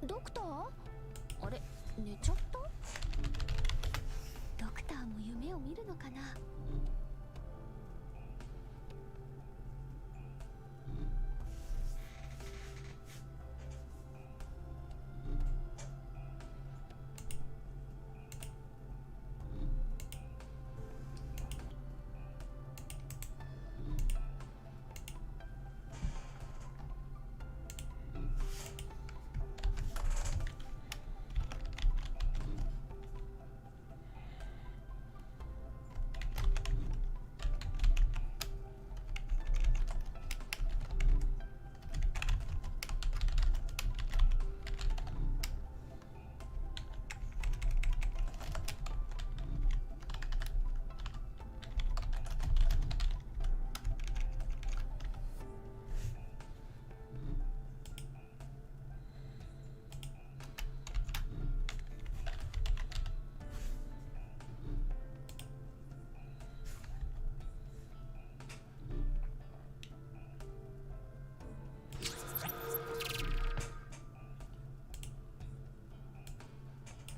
ドクター？あれ、寝ちゃった？ドクターも夢を見るのかな。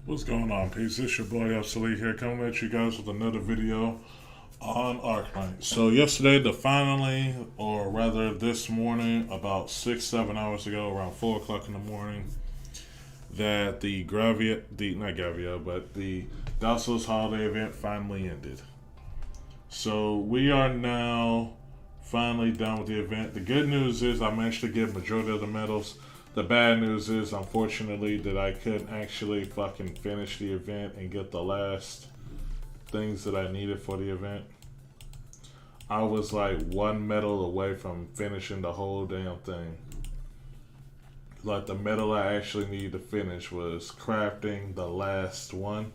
What's going on, peeps? It's your boy Dossoles here, coming at you guys with another video on Arknight. So yesterday, or rather this morning, about 6-7 hours ago, around 4 o'clock in the morning, that the Dossoles holiday event finally ended. So we are now finally done with the event. The good news is I managed to get majority of the medals. The bad news is, unfortunately, that I couldn't actually fucking finish the event and get the last things that I needed for the event. I was like one medal away from finishing the whole damn thing. Like, the medal I actually needed to finish was crafting the last one.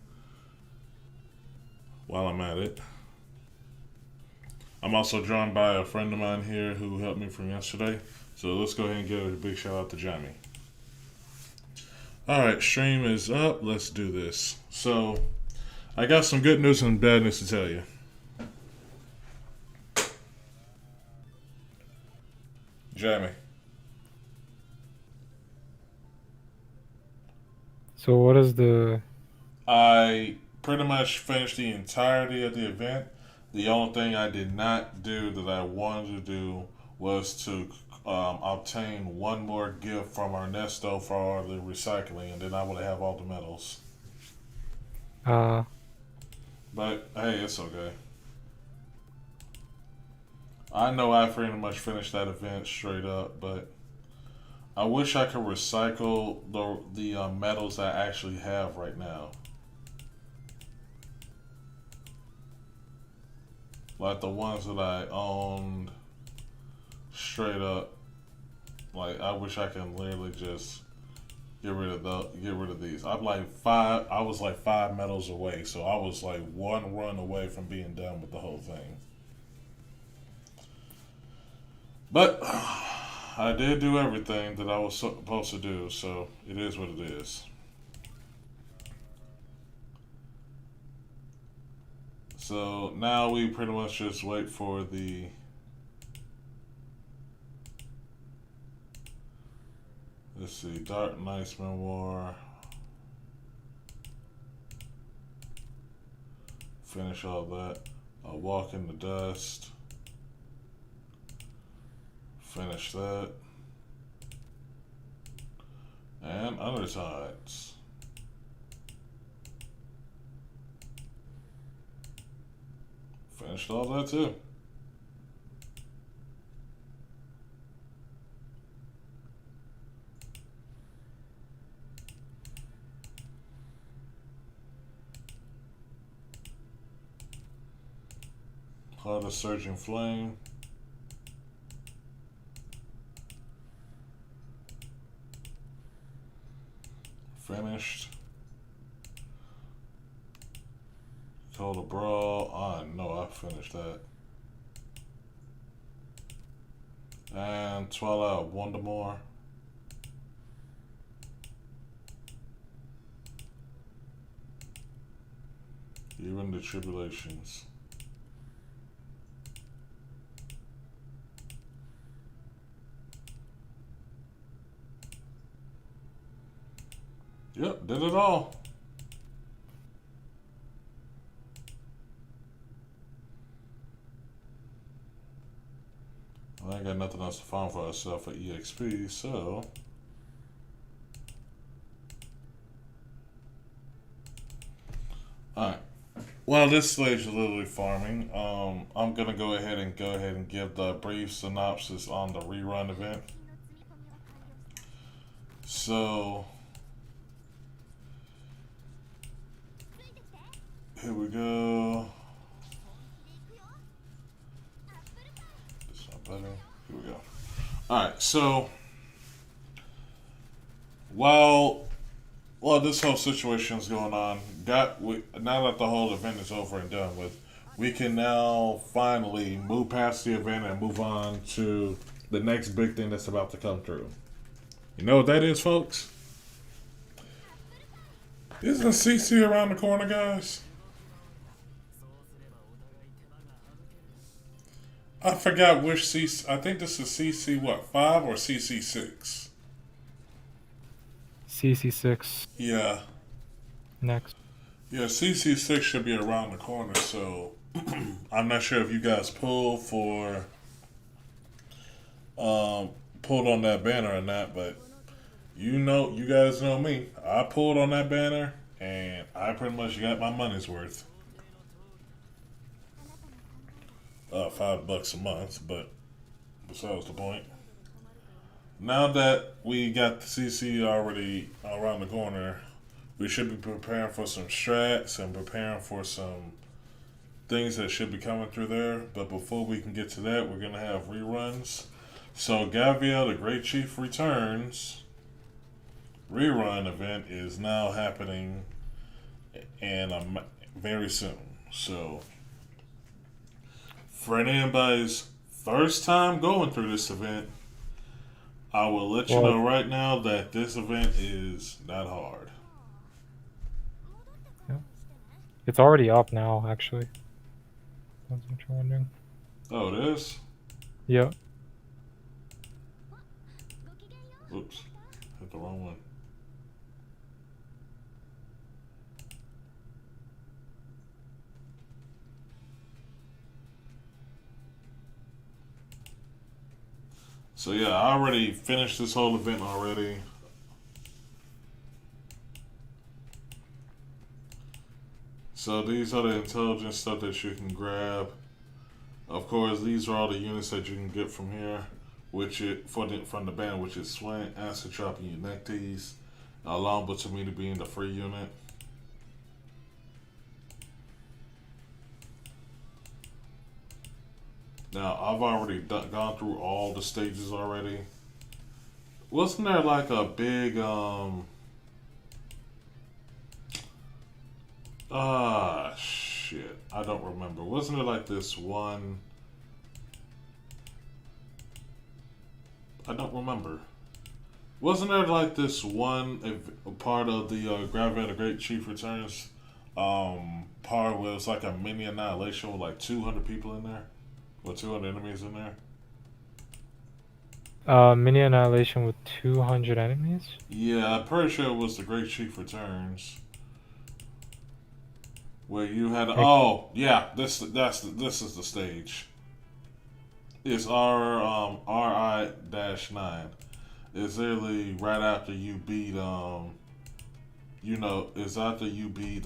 While I'm at it, I'm also joined by a friend of mine here who helped me from yesterday. So let's go ahead and give a big shout out to Jamie. Alright, stream is up. Let's do this. So, I got some good news and bad news to tell you. Jamie. So what is the... I pretty much finished the entirety of the event. The only thing I did not do that I wanted to do was to obtain one more gift from Ernesto for the recycling, and then I would have all the medals. But hey, it's okay. I know I pretty much finished that event straight up, but I wish I could recycle the medals I actually have right now. Like the ones that I owned straight up. Like, I wish I can literally just get rid of these. I was like 5 medals away, so I was like one run away from being done with the whole thing. But I did do everything that I was supposed to do, so it is what it is. So now we pretty much just wait for the let's see, Dark Knight's Memoir. Finish all that. A Walk in the Dust. Finish that. And Undertides. Finished all that too. Heart of Surging Flame. Finished. Call the Brawl. I know I finished that. And Twilight Wondermore. Even the Tribulations. Yep, did it all. I ain't got nothing else to farm for ourselves for EXP, so. Alright. Well, this stage is literally farming. I'm gonna go ahead and give the brief synopsis on the rerun event. So here we go. It's not better. Here we go. Alright, so while this whole situation is going on, now that the whole event is over and done with, we can now finally move past the event and move on to the next big thing that's about to come through. You know what that is, folks? Isn't CC around the corner, guys? I forgot which CC. I think this is CC what, 5 or CC 6? CC6 Yeah. next. Yeah, CC 6 should be around the corner, so I'm not sure if you guys pulled on that banner or not, but you guys know me. I pulled on that banner and I pretty much got my money's worth. $5 a month, but besides the point. Now that we got the CC already around the corner, we should be preparing for some strats and preparing for some things that should be coming through there. But before we can get to that, we're going to have reruns. So Gabriel, the Great Chief Returns rerun event is now happening and very soon. So for anybody's first time going through this event, I will let you know right now that this event is not hard. Yeah. It's already up now, actually. That's what you're wondering. Oh, it is? Yeah. Oops. Hit the wrong one. So yeah, I already finished this whole event already. So these are the intelligence stuff that you can grab. Of course, these are all the units that you can get from here, from the band, which is Swing, Acid Trap, and Unectes, along with Tamina being the free unit. Now, I've already gone through all the stages already. Wasn't there like a big, shit. I don't remember. Wasn't there like this one? I don't remember. Wasn't there like this one part of the Gravier the Great Chief Returns part where it was like a mini annihilation with like 200 people in there? Or 200 enemies in there? Mini annihilation with 200 enemies? Yeah, I'm pretty sure it was the Great Chief Returns. Where you had oh yeah, this is the stage. It's RI-9. It's literally right after you beat it's after you beat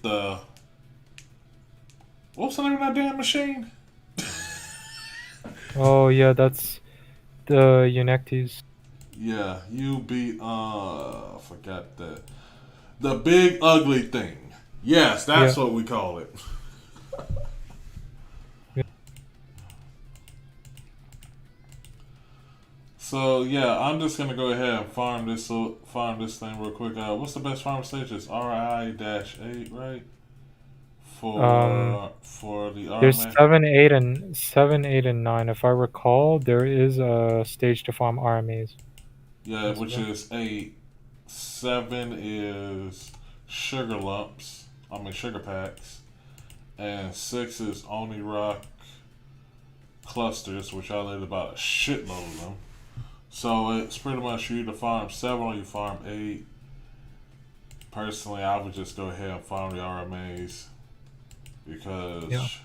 the what's the name of that damn machine? Oh yeah, that's the Unectes. Yeah, you beat I forgot the big ugly thing. Yes, that's what we call it. So yeah, I'm just gonna go ahead and farm this thing real quick. What's the best farm stage? It's RI-8, right? For the there's RMA. 7, 8, and 9. If I recall, there is a stage to farm RMAs. Yeah, which is 8. 7 is sugar lumps. Sugar packs. And 6 is Oni Rock clusters, which I laid about a shitload of them. So it's pretty much you either farm 7 or you farm 8. Personally, I would just go ahead and farm the RMAs Yeah. because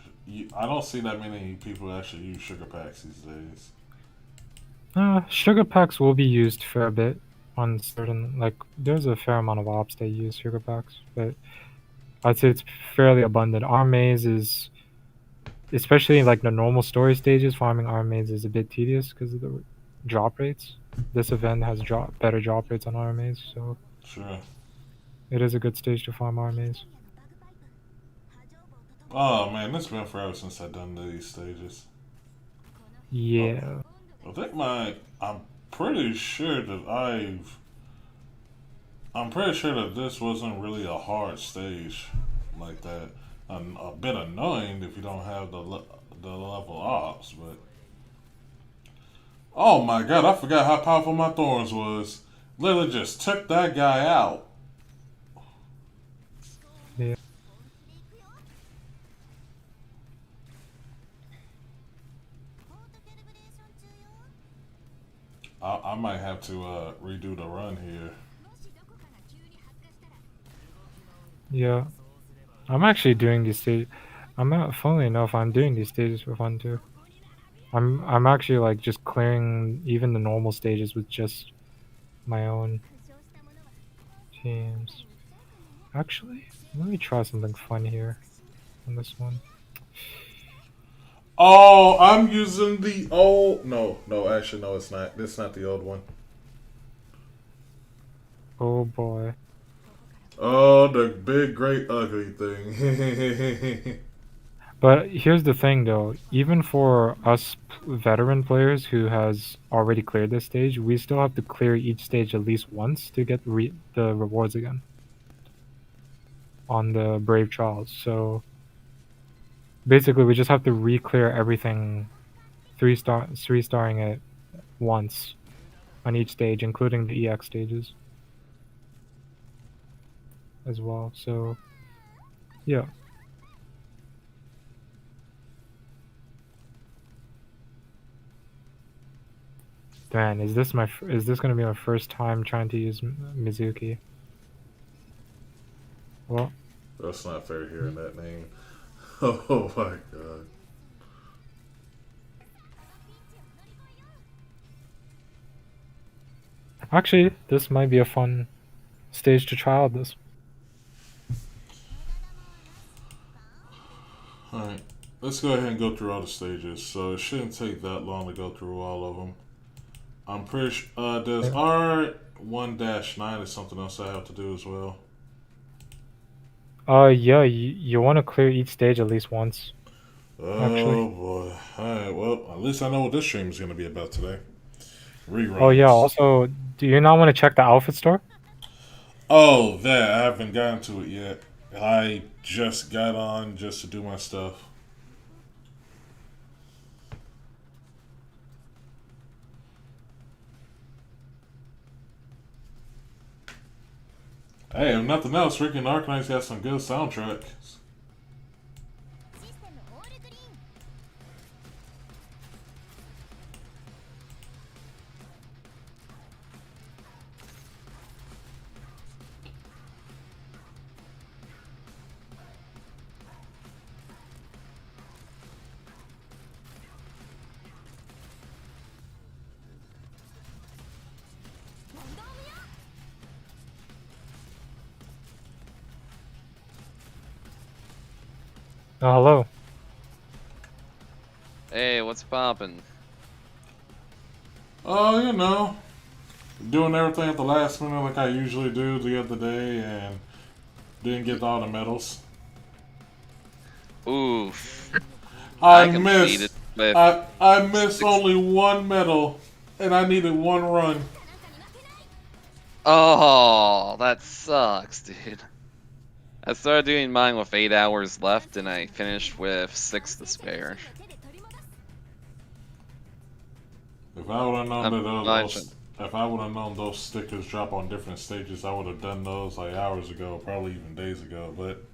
I don't see that many people actually use sugar packs these days. Sugar packs will be used for a bit on certain, like, there's a fair amount of ops that use sugar packs, but I'd say it's fairly abundant. RMAs is, especially in, like, the normal story stages, farming RMAs is a bit tedious because of the drop rates. This event has better drop rates on RMAs, so Sure. it is a good stage to farm RMAs. Oh man, it's been forever since I've done these stages. Oh, Yeah. I think I'm pretty sure that I'm pretty sure that this wasn't really a hard stage like that. A bit annoying if you don't have the level ops, but oh my god, I forgot how powerful my thorns was. Literally just took that guy out. Yeah. I might have to redo the run here. Yeah. I'm actually doing these stages. Funnily enough, I'm doing these stages for fun too. I'm actually like just clearing even the normal stages with just my own teams. Actually, let me try something fun here on this one. Oh, I'm using the old. No, actually, no, it's not. This is not the old one. Oh boy. Oh, the big, great, ugly thing. But here's the thing though, even for us veteran players who has already cleared this stage, we still have to clear each stage at least once to get the rewards again on the Brave Trials. So basically we just have to re-clear everything, three-starring it once on each stage, including the EX stages as well. So yeah. Man, is this gonna be my first time trying to use Mizuki? Well, That's not fair hearing that name. Oh my god. actually, this might be a fun stage to try out this. Alright, let's go ahead and go through all the stages. So it shouldn't take that long to go through all of them. I'm pretty sure there's R1-9 is something else I have to do as well. Yeah, you want to clear each stage at least once, actually. Oh boy. Alright, well, at least I know what this stream is going to be about today. Reruns. Oh yeah, also, do you not want to check the outfit store? Oh, that. I haven't gotten to it yet. I just got on just to do my stuff. Hey, if nothing else, Rick and Arcanite's got some good soundtracks. Oh, hello. Hey, what's poppin'? Oh, you know, doing everything at the last minute like I usually do the other day and didn't get all the medals. Oof. I completed missed. with I missed 6. only one medal, and I needed one run. Oh, that sucks, dude. I started doing mine with 8 hours left, and I finished with 6 to spare. If I would have known Imagine. if I would have known those stickers drop on different stages, I would have done those like hours ago, probably even days ago. But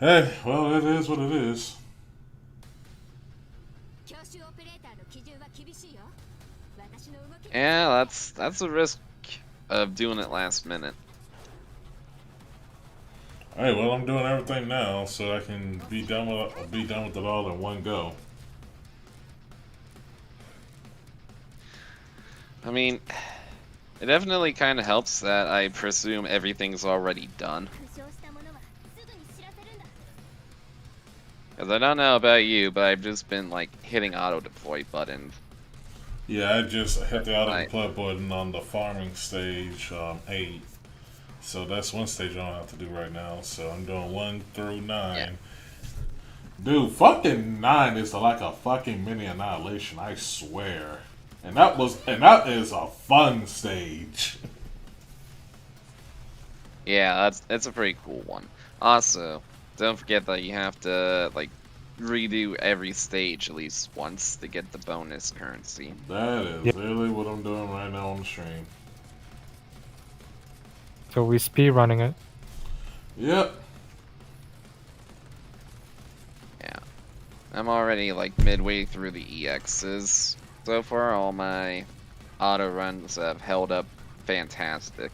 hey, well, it is what it is. Yeah, that's a risk of doing it last minute. Hey, well, I'm doing everything now so I can be done with it all in one go. I mean, it definitely kind of helps that I presume everything's already done. Because I don't know about you, but I've just been like hitting auto deploy buttons. Yeah, I just hit the auto Like, deploy button on the farming stage 8. So that's one stage I don't have to do right now. So I'm doing 1 through 9. yeah, Dude, fucking 9 is like a fucking mini annihilation, I swear. And that is a fun stage. yeah, that's a pretty cool one. Also, don't forget that you have to like redo every stage at least once to get the bonus currency. That is Yeah. literally what I'm doing right now on the stream. So we speed running it. Yep. Yeah, I'm already like midway through the EXs. So far, all my auto runs have held up fantastic.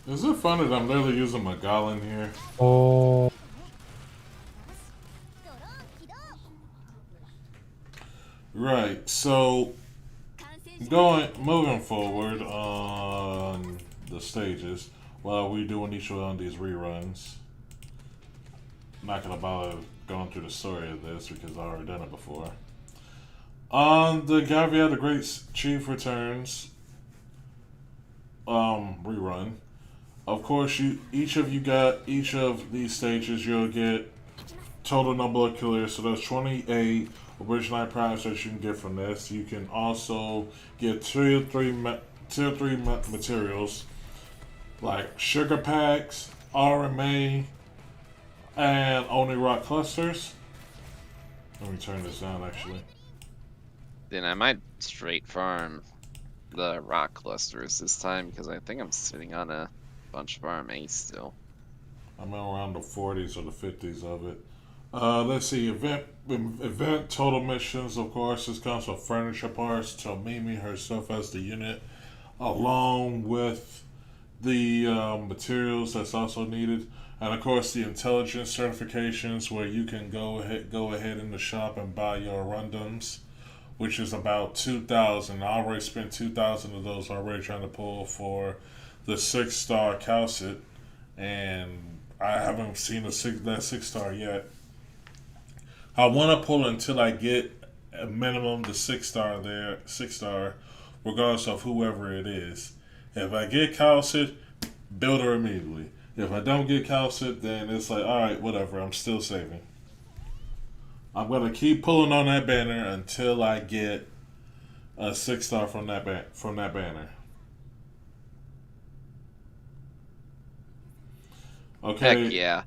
Is it funny that I'm literally using Magellan here? Oh, Right, so moving forward on the stages while we're doing each one of these reruns. Not gonna bother going through the story of this because I've already done it before. On the Gavia the Great Chief Returns rerun, of course each of these stages you'll get total number of killers, so that's 28 original primes that you can get from this. You can also get tier 3 materials like sugar packs, RMA, and only rock clusters. Let me turn this down actually. Then I might straight farm the rock clusters this time because I think I'm sitting on a bunch of RMA still. I'm around the 40s or the 50s of it. Let's see, event total missions, of course, this comes with furniture parts to Mimi herself as the unit, along with the materials that's also needed, and of course the intelligence certifications where you can go ahead in the shop and buy your rundums, which is about 2,000. I already spent 2,000 of those already trying to pull for the 6-star Calcit, and I haven't seen that 6-star yet. I want to pull until I get a minimum the 6-star, regardless of whoever it is. If I get Calcit, build her immediately. If I don't get Calcit, then it's like, alright, whatever, I'm still saving. I'm going to keep pulling on that banner until I get a 6-star from that banner. Okay. Heck yeah.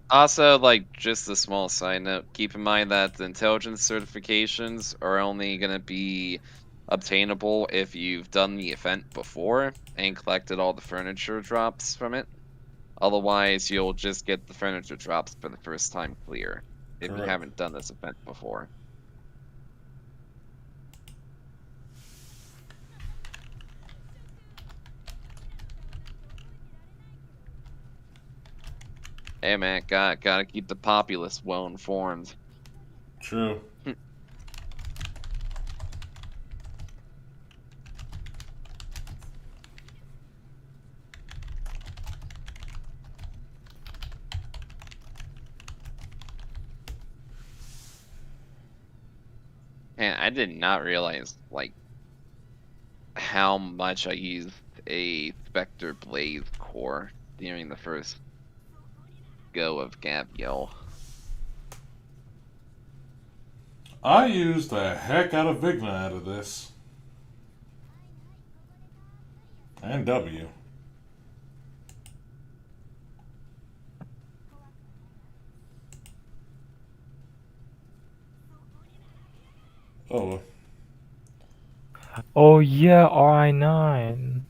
Also, like, just a small side note, keep in mind that the intelligence certifications are only going to be obtainable if you've done the event before and collected all the furniture drops from it. Otherwise, you'll just get the furniture drops for the first time clear if you Correct. haven't done this event before. Hey man, gotta keep the populace well informed. True. And I did not realize, like, how much I used a Spectre Blaze core during the first go of Gabriel. I used the heck out of Vigna out of this. And W. Oh, oh yeah, RI9.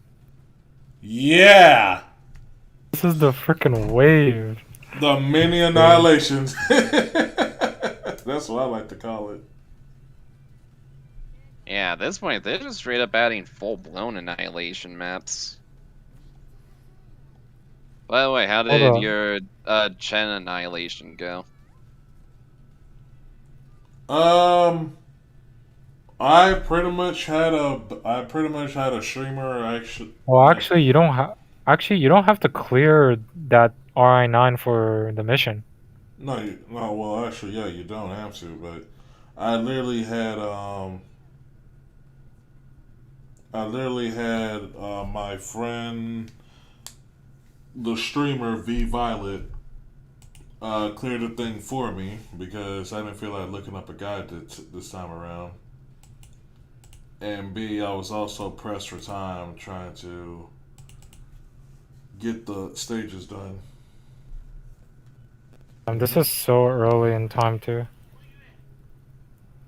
yeah! This is the freaking wave. The mini annihilations. That's what I like to call it. Yeah, at this point, they're just straight up adding full-blown annihilation maps. By the way, how Hold did on. your Chen annihilation go? I pretty much had a streamer actually. Well, actually, you don't have. Actually, you don't have to clear that RI9 for the mission. No. Well, actually, yeah, you don't have to. But I literally had my friend, the streamer V Violet, clear the thing for me because I didn't feel like looking up a guide this time around. And B, I was also pressed for time trying to get the stages done. This is so early in time too.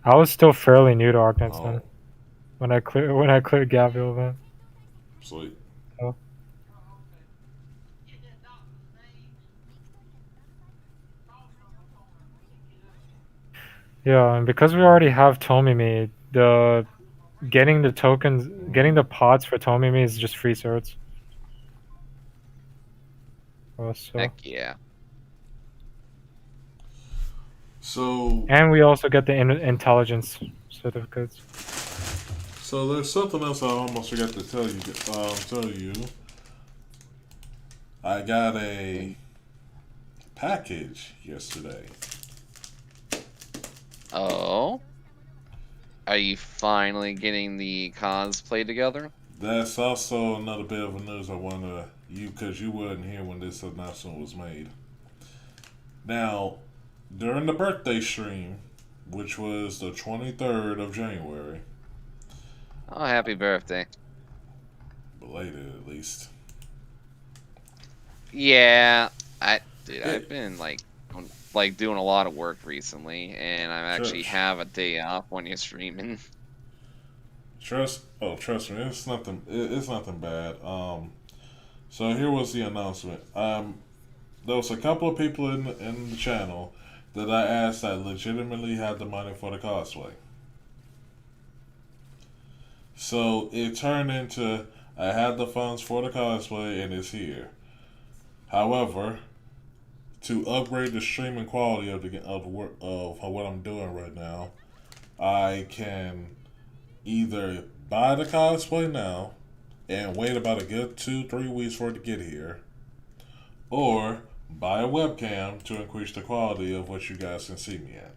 I was still fairly new to Arknights then when I cleared Gabriel then. Sweet. Oh. Yeah, and because we already have Tomimi, getting the tokens, getting the pots for Tomimi is just free certs. Oh, so. Heck yeah. So. And we also get the intelligence certificates. So there's something else I almost forgot to tell you. I got a package yesterday. Oh? Are you finally getting the cosplay together? That's also another bit of news I wanted because you weren't here when this announcement was made. Now, during the birthday stream, which was the 23rd of January. Oh, happy birthday. Belated, at least. Yeah, I've been like doing a lot of work recently, and I actually have a day off when you're streaming. Trust me, it's nothing. It's nothing bad. So here was the announcement. There was a couple of people in the channel that I asked that legitimately had the money for the cosplay. So it turned into I had the funds for the cosplay and it's here. However, to upgrade the streaming quality of what I'm doing right now, I can either buy the cosplay now and wait about a good 2-3 weeks for it to get here, or buy a webcam to increase the quality of what you guys can see me at.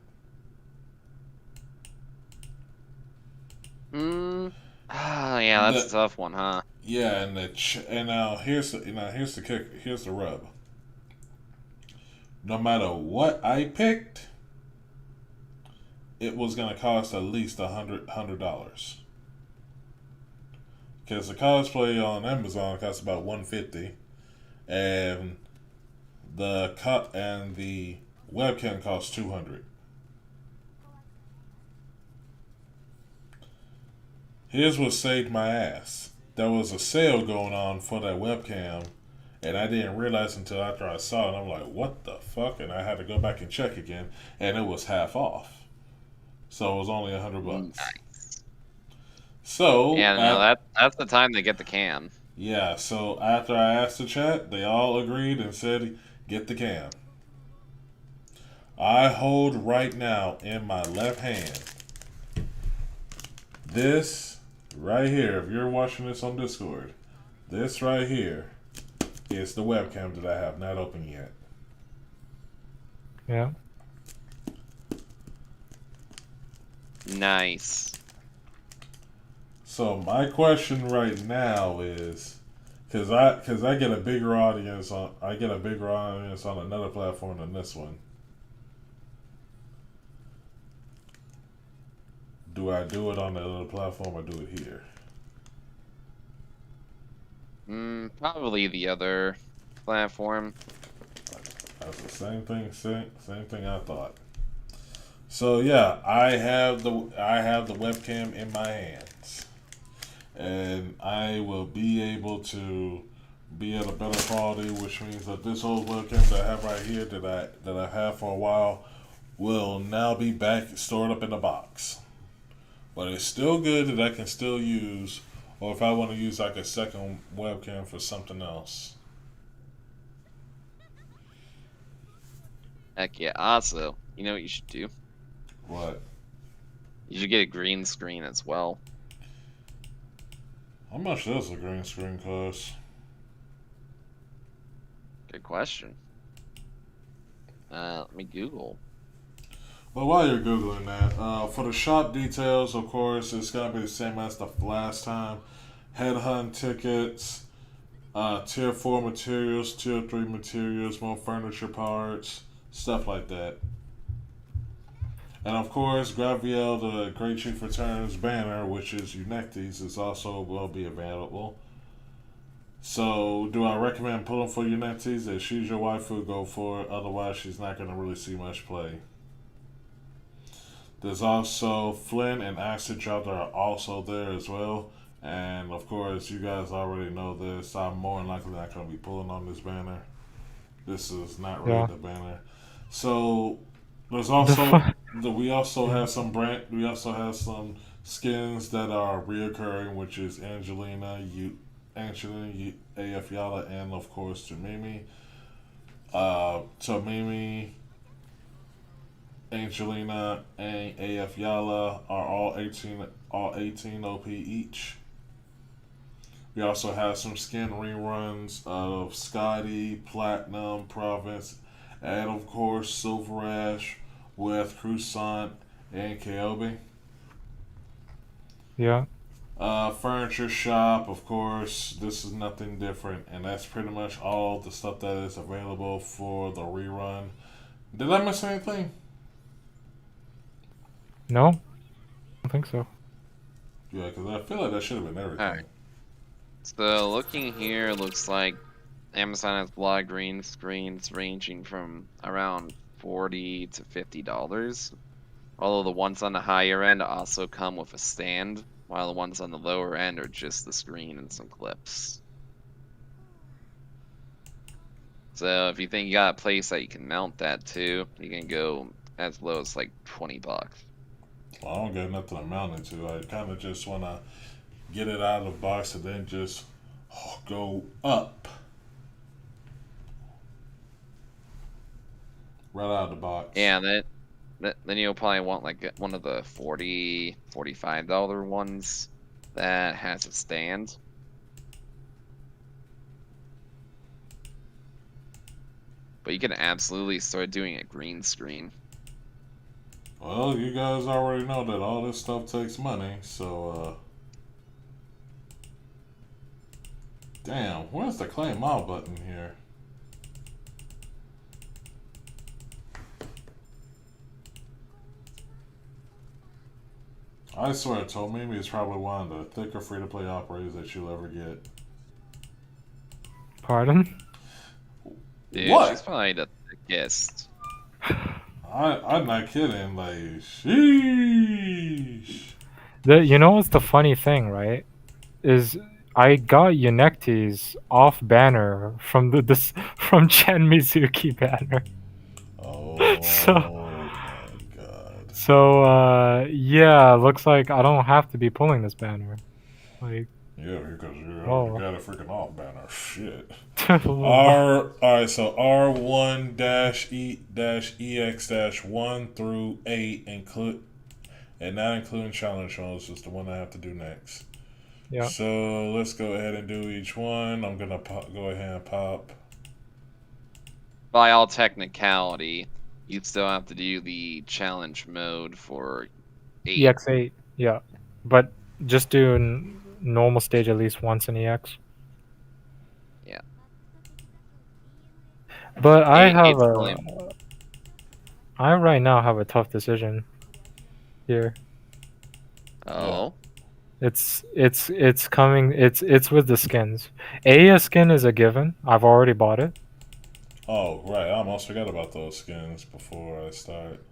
Yeah, that's a tough one, huh? Yeah, and now here's the kick. Here's the rub. No matter what I picked, it was gonna cost at least $100. Because the cosplay on Amazon costs about $150, and the webcam costs $200. Here's what saved my ass. There was a sale going on for that webcam, and I didn't realize until after I saw it. I'm like, what the fuck? And I had to go back and check again, and it was half off. So it was only $100. Nice. So yeah, no, that's the time they get the cam. Yeah, so after I asked the chat, they all agreed and said, get the cam. I hold right now in my left hand this right here. If you're watching this on Discord, this right here is the webcam that I have not opened yet. Yeah. Nice. So my question right now is, because I get a bigger audience on another platform than this one. Do I do it on the other platform or do it here? Probably the other platform. That's the same thing I thought. So yeah, I have the webcam in my hands, and I will be able to be at a better quality, which means that this old webcam that I have right here that I've had for a while will now be back stored up in the box. But it's still good that I can still use, or if I want to use like a second webcam for something else. Heck yeah. Also, you know what you should do? What? You should get a green screen as well. How much does a green screen cost? Good question. Let me Google. Well, while you're Googling that, for the shop details, of course, it's going to be the same as the last time. Headhunt tickets, tier 4 materials, tier 3 materials, more furniture parts, stuff like that. And of course, Graviel, the Great Chief Returns banner, which is Unectes, is also will be available. So, do I recommend pulling for Unectes? If she's your waifu, go for it. Otherwise, she's not going to really see much play. There's also Flynn and Acid Drop that are also there as well. And of course, you guys already know this. I'm more than likely not going to be pulling on this banner. This is not really the banner. So there's also we also have some skins that are reoccurring, which is Angelina, AF Yala, and of course Tamimi. Tamimi, Angelina, and AF Yala are all 18 OP each. We also have some skin reruns of Scotty, Platinum, Province, and of course Silver Ash with Croissant and Kobe. Yeah. Furniture shop, of course, this is nothing different, and that's pretty much all the stuff that is available for the rerun. Did I miss anything? No, I don't think so. Yeah, because I feel like that should have been everything. Alright. So looking here, looks like Amazon has block green screens ranging from around $40 to $50. Although the ones on the higher end also come with a stand, while the ones on the lower end are just the screen and some clips. So if you think you got a place that you can mount that to, you can go as low as like $20. Well, I don't get nothing to mount it to. I kind of just want to get it out of the box and then just go up. Right out of the box. Yeah, then you'll probably want like one of the $40, $45 ones that has a stand. But you can absolutely start doing a green screen. Well, you guys already know that all this stuff takes money, so damn, where's the claim my button here? I swear, Tomimi is probably one of the thicker free-to-play operators that you'll ever get. Pardon? Dude, What? she's probably the thickest. I'm not kidding. Like, sheesh. You know what's the funny thing, right? Is I got Unectes off banner from from Chen Mizuki banner. Oh So- my god. So yeah, looks like I don't have to be pulling this banner. Like, Yeah, because you Oh. got a freaking off banner. Shit. oh Alright, so R1-E-EX-1 through 8 and not including challenge zones is the one I have to do next. Yeah. So let's go ahead and do each one. I'm gonna go ahead and pop. By all technicality, you'd still have to do the challenge mode for 8. EX8, yeah, but just do normal stage at least once in EX. Yeah. But I have Eight's only- I right now have a tough decision here. Oh. It's coming. It's with the skins. A skin is a given. I've already bought it. Oh, right. I almost forgot about those skins before I start.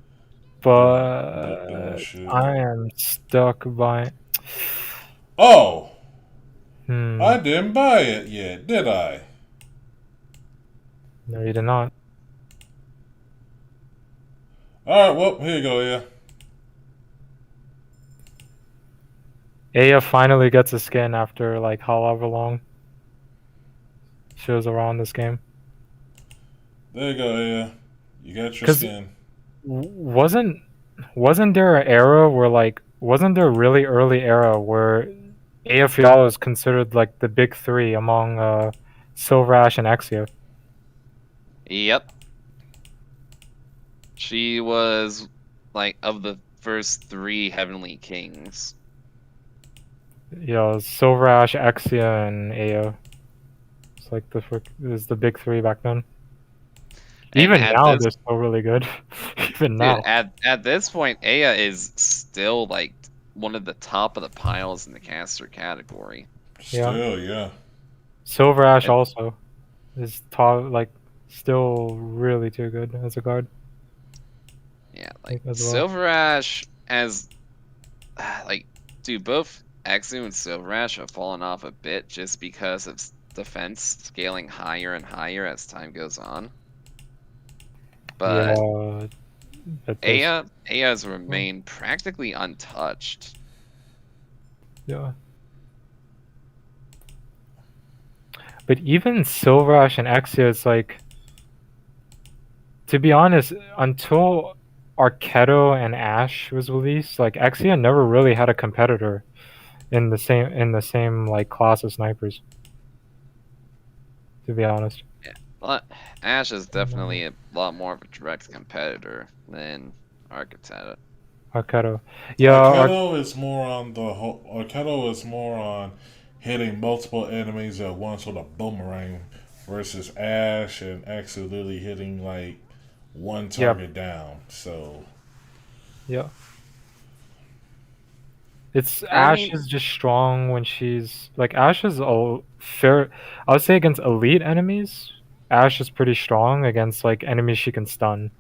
But shit. I am stuck by. Oh! Hmm. I didn't buy it yet, did I? No, you did not. Alright, well, here you go, yeah. Aya finally gets a skin after like however long she was around this game. There you go, yeah. You got your Cause skin. wasn't there an era where like wasn't there a really early era where Aya Fiala was considered like the big three among Silver Ash and Exia? Yep. She was like of the first 3 Heavenly Kings. Yeah, Silver Ash, Exia, and Aya. It's like the big three back then. And Even at now, this they're still really good. Even dude, now. at this point, Aya is still like one of the top of the piles in the caster category. Yeah. Still, yeah. Silver Ash And- also is like still really too good as a guard. Yeah, like As well. Silver Ash as like dude, both Exu and Silver Ash have fallen off a bit just because of defense scaling higher and higher as time goes on. But Yeah, but this, Aya has remained practically untouched. yeah. But even Silver Ash and Exia is like, to be honest, until Arketo and Ash was released, like Exia never really had a competitor in the same like class of snipers. To be honest. But Ash is definitely a lot more of a direct competitor than Architect. Arketo. Yeah, Arketo is more on the whole. Arketo is more on hitting multiple enemies at once with a boomerang versus Ash and X is literally hitting like one target down. So yeah. It's I Ash mean, is just strong when she's like Ash is a fair. I would say against elite enemies, Ash is pretty strong against like enemies she can stun.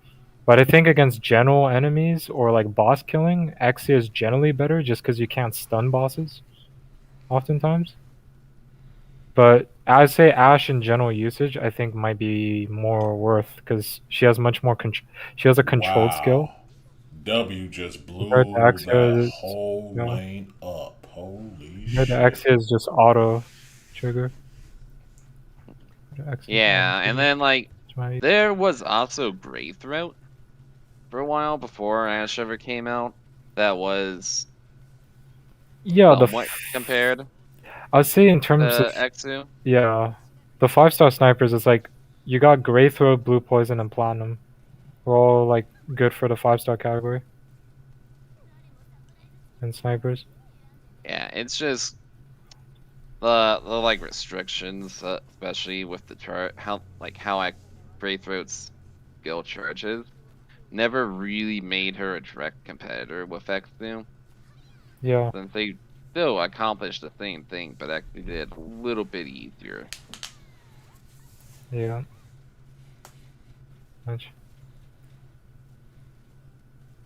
But I think against general enemies or like boss killing, Axia is generally better just because you can't stun bosses oftentimes. But I'd say Ash in general usage, I think might be more worth because she has much more she has a controlled skill wow, W just compared to blew that Axia. whole You know, lane up. Holy compared to shit! Axia is just auto trigger. Axia is auto yeah, and trigger. then like Which might- there was also Brave Throat for a while before Ash ever came out. That was Yeah, somewhat compared I would say in terms of to Exu. yeah, the 5-star snipers is like you got Gray Throat, Blue Poison, and Platinum. We're all like good for the 5-star category and snipers. Yeah, it's just the like restrictions, especially with the chart, how Brave Throat's skill charges, never really made her a direct competitor with Exu. Yeah, Since they still accomplished the same thing, but actually did it a little bit easier. yeah. Much.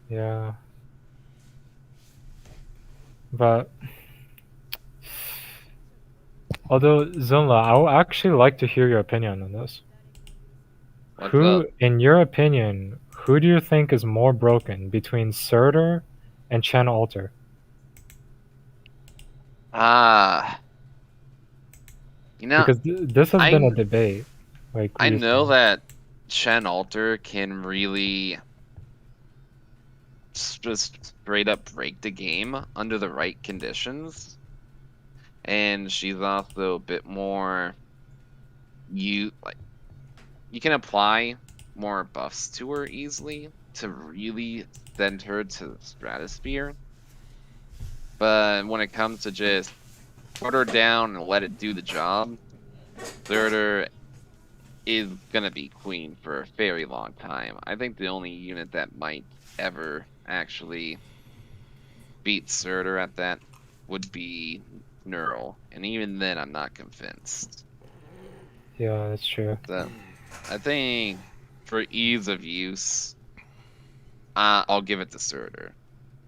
Yeah. But although Zunla, I would actually like to hear your opinion on this. What's up? Who, in your opinion, who do you think is more broken between Surtur and Chen Alter? Ah, you know, Because this has been a I debate, like I know recently. that Chen Alter can really just straight up break the game under the right conditions, and she's also a bit more you can apply more buffs to her easily to really send her to the stratosphere. But when it comes to just put her down and let it do the job, Surtur is gonna be queen for a very long time. I think the only unit that might ever actually beat Surtur at that would be Neural, and even then I'm not convinced. Yeah, that's true. So I think for ease of use, I'll give it to Surtur.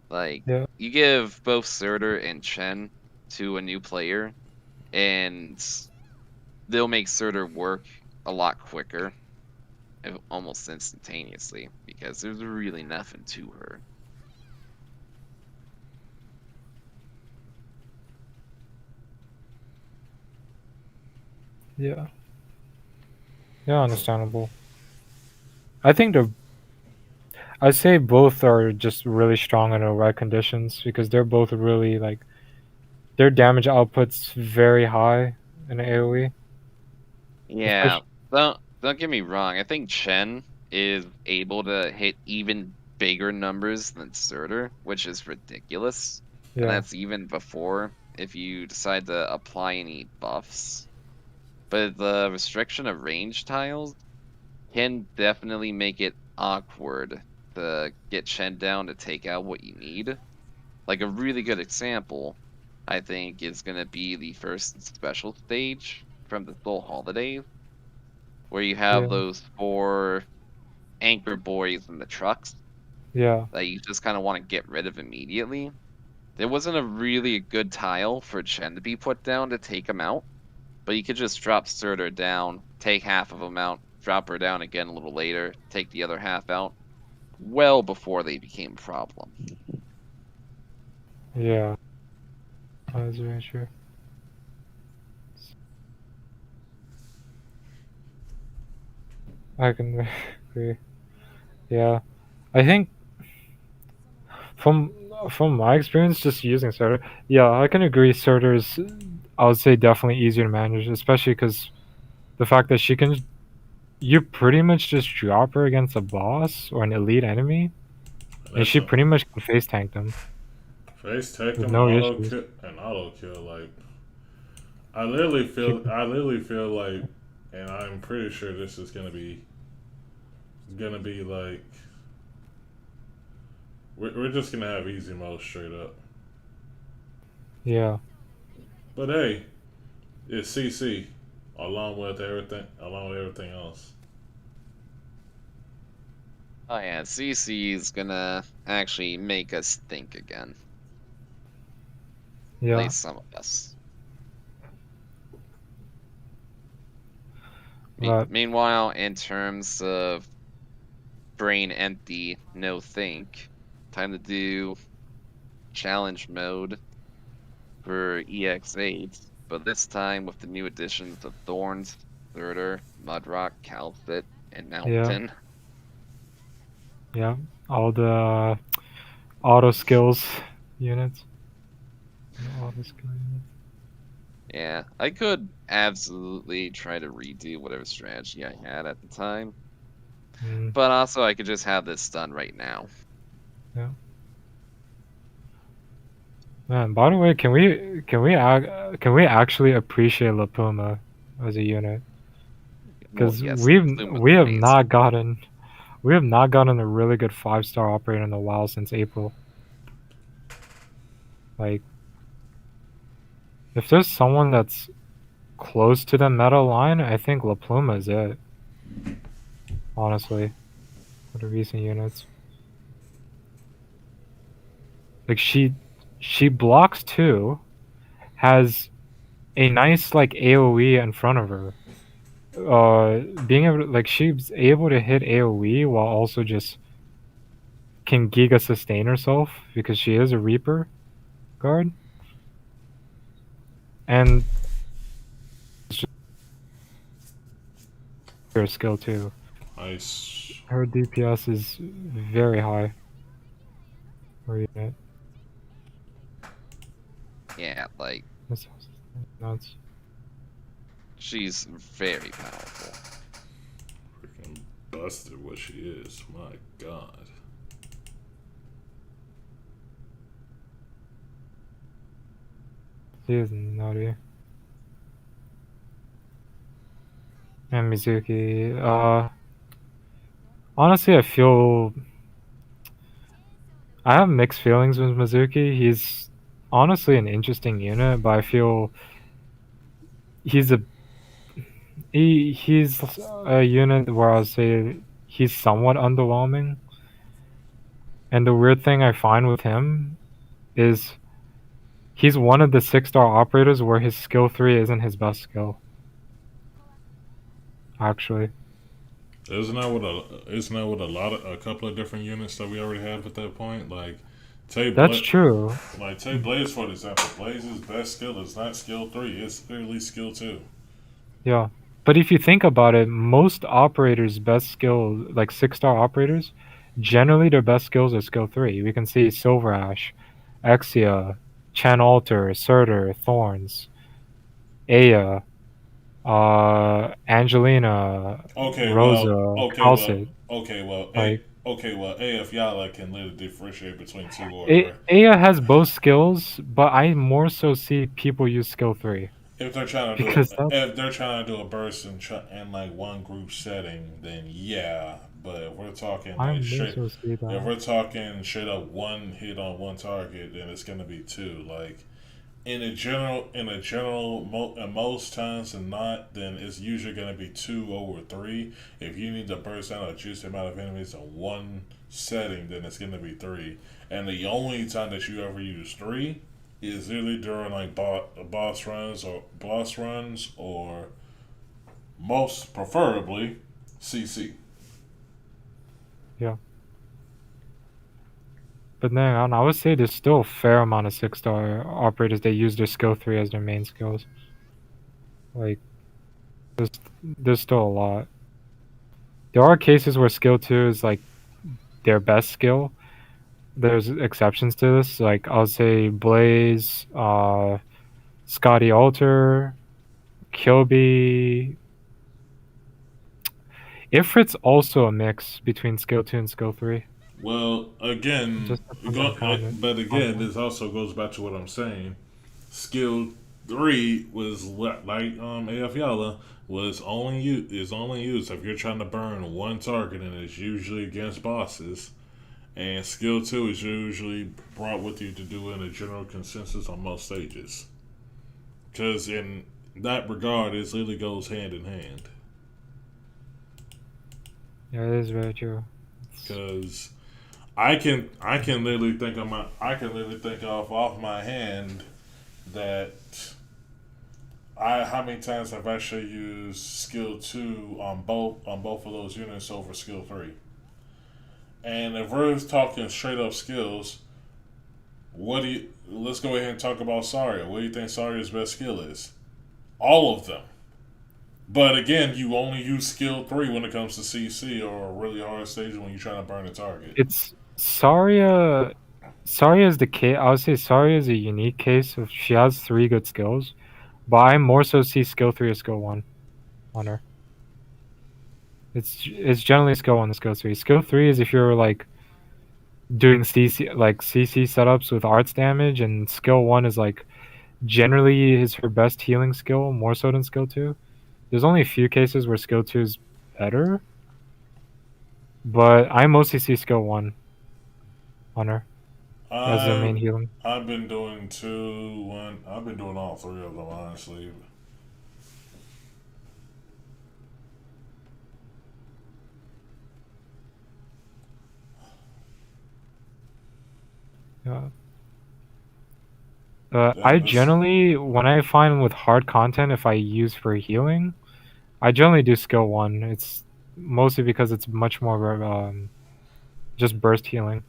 Like, Yeah, you give both Surtur and Chen to a new player, and they'll make Surtur work a lot quicker almost instantaneously because there's really nothing to her. Yeah. Yeah, understandable. I think I'd say both are just really strong under the right conditions because they're both really like their damage output's very high in AoE. Yeah, Especially, don't get me wrong. I think Chen is able to hit even bigger numbers than Surtur, which is ridiculous. And yeah, that's even before if you decide to apply any buffs. But the restriction of range tiles can definitely make it awkward to get Chen down to take out what you need. Like a really good example, I think, is gonna be the first special stage from the Soul Holiday, where you have yeah, those 4 anchor boys in the trucks yeah, that you just kind of want to get rid of immediately. There wasn't a really good tile for Chen to be put down to take him out, but you could just drop Surtur down, take half of them out, drop her down again a little later, take the other half out, well before they became a problem. yeah. That's very true. I can agree. Yeah, I think from my experience just using Surtur, yeah, I can agree. Surtur's, I would say, definitely easier to manage, especially because the fact that you pretty much just drop her against a boss or an elite enemy, And and that's she a pretty much can face tank them face tech with them no issues. and auto kill. Like She, I literally feel like, and I'm pretty sure this is gonna be like we're just gonna have easy mode straight up. yeah, But hey, it's CC along with everything else. Oh yeah, CC is gonna actually make us think again. At yeah, least some of us. but Meanwhile, in terms of brain empty, no think, time to do challenge mode for EX8, but this time with the new additions of Thorns, Surtur, Mudrock, Calcit, and yeah, Mountain. yeah, all the auto skills units. Auto skill units. Yeah, I could absolutely try to redo whatever strategy I had at the time, Mm, but also I could just have this done right now. yeah. Man, by the way, can we actually appreciate La Puma as a unit? Well, Because yes, Luma's amazing. we have not gotten a really good 5-star operator in a while since April. Like, if there's someone that's close to the meta line, I think La Pluma is it. Honestly, for the recent units, like she blocks too, has a nice like AOE in front of her. Being able to, like she's able to hit AOE while also just can Giga sustain herself because she is a Reaper guard, and it's just her skill too. Nice. Her DPS is very high. Per unit. Yeah, like, That's nuts. she's very powerful. Freaking busted what she is. My God. She is nutty. And Mizuki, honestly, I have mixed feelings with Mizuki. He's honestly an interesting unit, but I feel he's a he's a unit where I'll say he's somewhat underwhelming. And the weird thing I find with him is he's one of the 6-star operators where his skill 3 isn't his best skill. Actually. isn't that what a couple of different units that we already have at that point? Like, take That's Bla- true. like take Blaze for example. Blaze's best skill is not skill 3; it's clearly skill 2. Yeah. But if you think about it, most operators' best skill, like 6-star operators, generally their best skills are skill 3. We can see Silver Ash, Exia, Chan Alter, Surtur, Thorns, Aya, Angelina, Rosa, Calcid. Like AF Yala can literally differentiate between two or Aya has both skills, but I more so see people use skill 3 if they're trying to do because that's if they're trying to do a burst in like one group setting, then yeah. But if we're talking I like more straight, so see if that. we're talking straight up one hit on one target, then it's gonna be two. Like in most times than not, then it's usually gonna be two over three. If you need to burst out a juicy amount of enemies in one setting, then it's gonna be three. And the only time that you ever use three is really during like boss runs or most preferably CC. Yeah. But then I would say there's still a fair amount of 6-star operators that use their skill 3 as their main skills. Like there's there's still a lot. There are cases where skill 2 is like their best skill. There's exceptions to this. Like I'll say Blaze, Scotty Alter, Kilby. Ifrit's also a mix between skill 2 and skill 3. Well, again, Just depends on but again, content. this also goes back to what I'm saying. Skill 3 was like AF Yala was only used if you're trying to burn one target, and it's usually against bosses. And skill 2 is usually brought with you to do in a general consensus on most stages. Because in that regard, it literally goes hand in hand. Yeah, it is very true. Because I can literally think off my hand that I how many times I've actually used skill 2 on both of those units over skill 3. And if we're talking straight up skills, what do you let's go ahead and talk about Saria. What do you think Saria's best skill is? All of them. But again, you only use skill 3 when it comes to CC or a really hard stage when you're trying to burn a target. It's Saria. Saria is the case. I would say Saria is a unique case. Of she has 3 good skills, but I more so see skill 3 or skill 1 on her. It's generally skill 1 and skill 3. Skill 3 is if you're like doing CC setups with arts damage, and skill 1 is like generally is her best healing skill, more so than skill 2. There's only a few cases where skill 2 is better, but I mostly see skill 1 on her as the main healing. I've been doing I've been doing all three of them honestly. Yeah. I generally, when I find with hard content, if I use for healing, I generally do skill 1. It's mostly because it's much more just burst healing,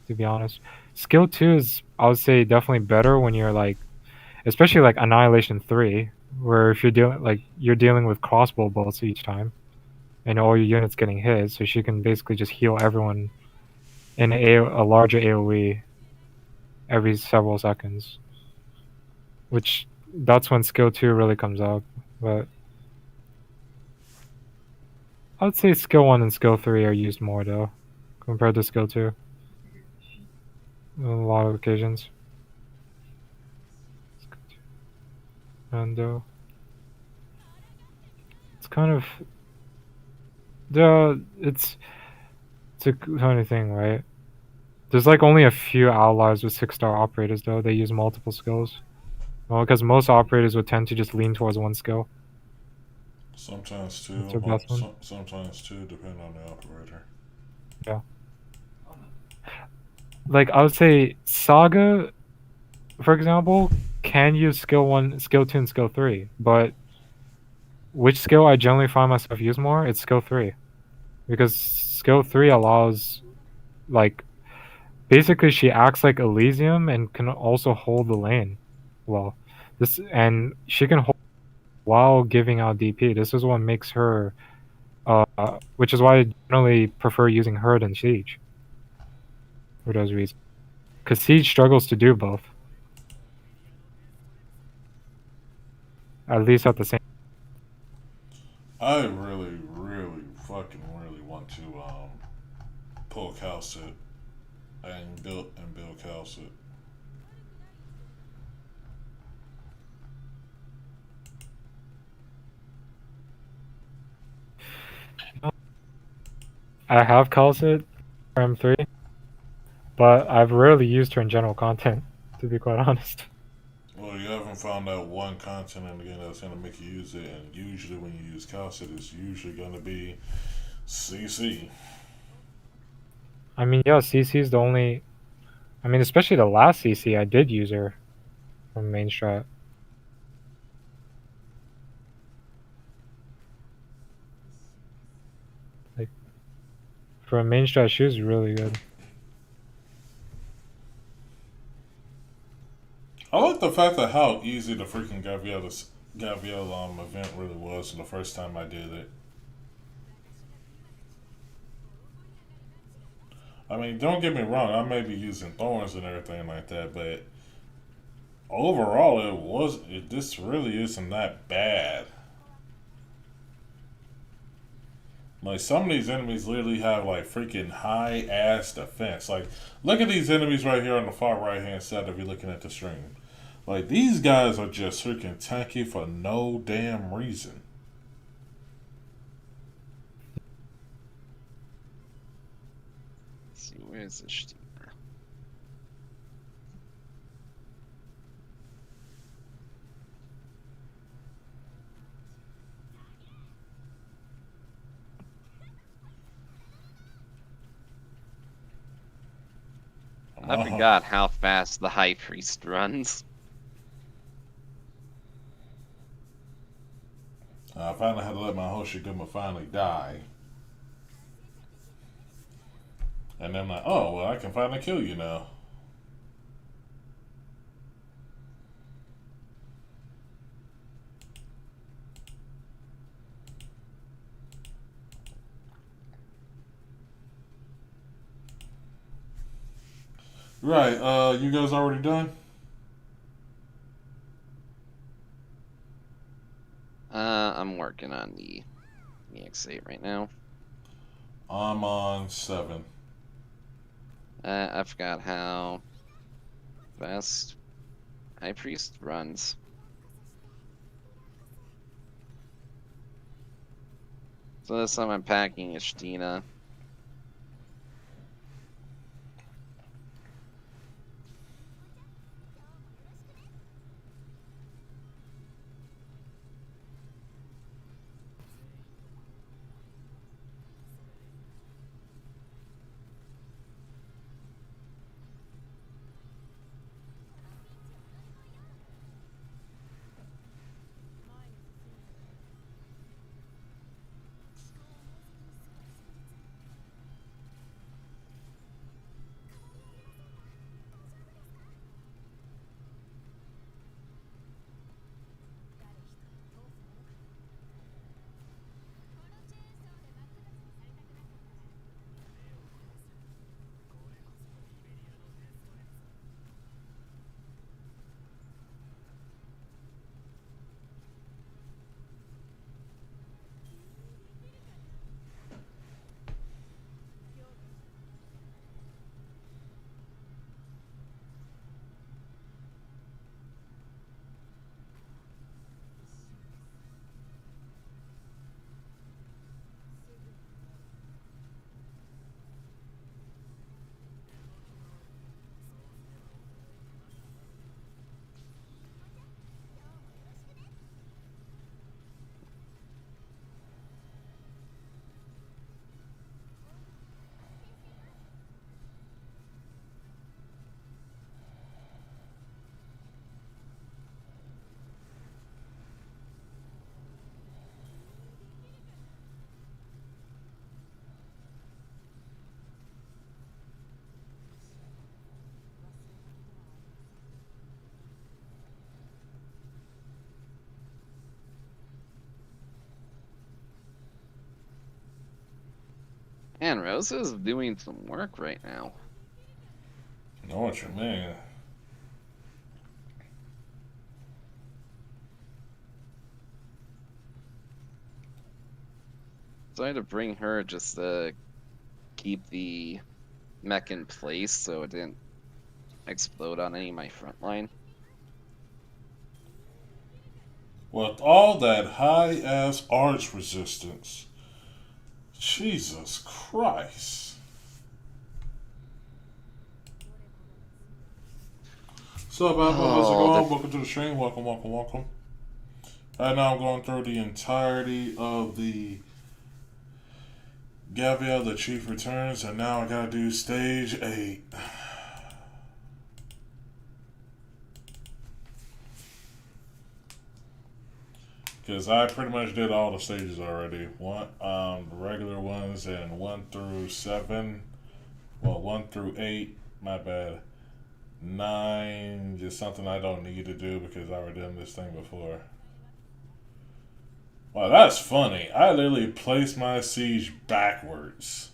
to be honest. Skill 2 is, I would say, definitely better when you're like, especially like Annihilation 3, where if you're dealing with crossbow bolts each time, and all your units getting hit, so she can basically just heal everyone in a larger AoE every several seconds. Which that's when skill 2 really comes out. But I would say skill 1 and skill 3 are used more though, compared to skill 2. On a lot of occasions. And it's kind of it's a funny thing, right? There's like only a few outliers with 6-star operators though. They use multiple skills. Well, because most operators would tend to just lean towards one skill. Sometimes That's two, their best one. sometimes two, depending on the operator. Yeah. Like I would say Saga, for example, can use skill 1, skill 2, and skill 3, but which skill I generally find myself use more, it's skill 3. Because skill 3 allows, like, basically she acts like Elysium and can also hold the lane well. And she can hold while giving out DP. This is what makes her, which is why I generally prefer using her than Siege. For those reasons. Because Siege struggles to do both. At least at the same. I really, fucking really want to pull Calcit and build Calcit. I have Calcit for M3, but I've rarely used her in general content, to be quite honest. Well, you haven't found that one content in the game that's going to make you use it, and usually when you use Calcit, it's usually going to be CC. I mean, yeah, CC is the only. I mean, especially the last CC, I did use her from main strat. Like, for a main strat, she was really good. I like the fact that how easy the freaking Gabrielle event really was the first time I did it. I mean, don't get me wrong, I may be using thorns and everything like that, but overall, this really isn't that bad. Like, some of these enemies literally have, like, freaking high ass defense. Like, look at these enemies right here on the far right hand side if you're looking at the stream. Like, these guys are just freaking tanky for no damn reason. Let's see, where's the Shtina? I forgot how fast the High Priest runs. I finally had to let my Hoshiguma finally die. And then I'm like, oh, well, I can finally kill you now. Right, you guys already done? I'm working on the EX8 right now. I'm on 7. I forgot how fast High Priest runs. So this time I'm packing a Shtina. Man, Rosa's doing some work right now. I know what you mean. So I had to bring her just to keep the mech in place so it didn't explode on any of my front line. With all that high ass arch resistance. Jesus Christ. What's up, Apple? How's it Oh, going? Welcome to the stream. Welcome, welcome, welcome. Right now I'm going through the entirety of the Gabriel, the Chief Returns, and now I gotta do stage 8. Because I pretty much did all the stages already. The regular ones and 1 through 7. Well, 1 through 8, my bad. 9, just something I don't need to do because I already done this thing before. Wow, that's funny. I literally placed my siege backwards.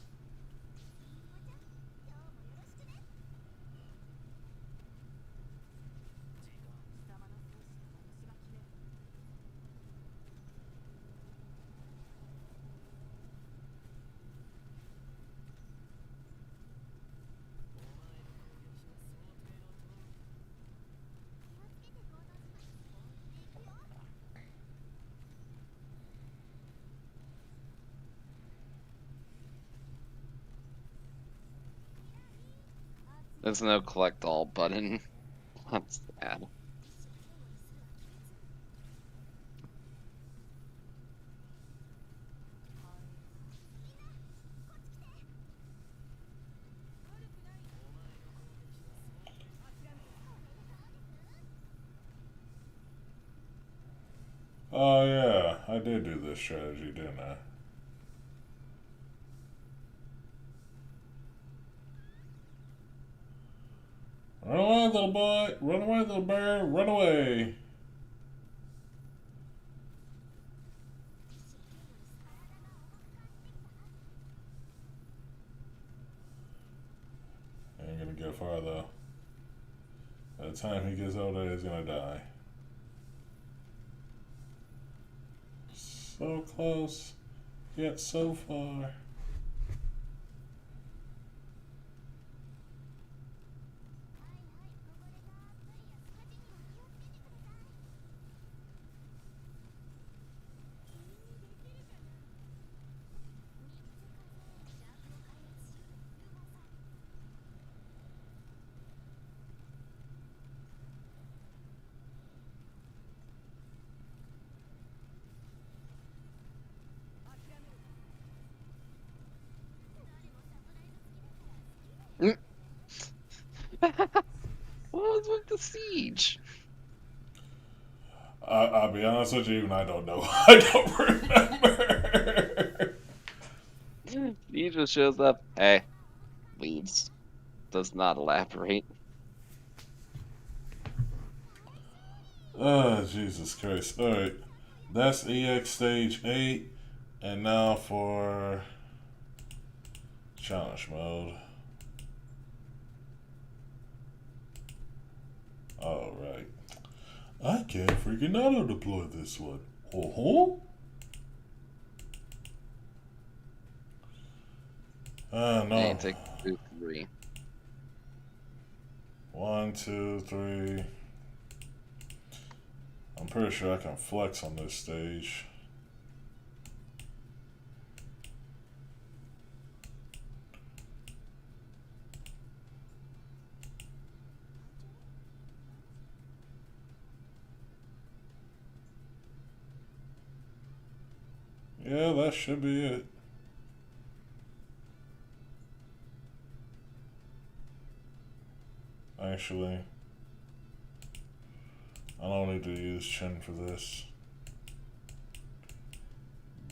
there's no collect all button. That's sad. Oh yeah, I did do this strategy, didn't I? Run away, little boy! Run away, little bird! Run away! Ain't gonna get far though. By the time he gets over there, he's gonna die. So close, yet so far. What was with the siege? I'll be honest with you, even I don't know. I don't remember. He just shows up. Hey, leaves. Does not elaborate. Oh, Jesus Christ. Alright. That's EX Stage 8. And now for challenge mode. Alright. I can't freaking auto deploy this one. Oh, no. Hey, take 2, 3. 1, 2, 3. I'm pretty sure I can flex on this stage. Yeah, that should be it. Actually, I don't need to use Chin for this.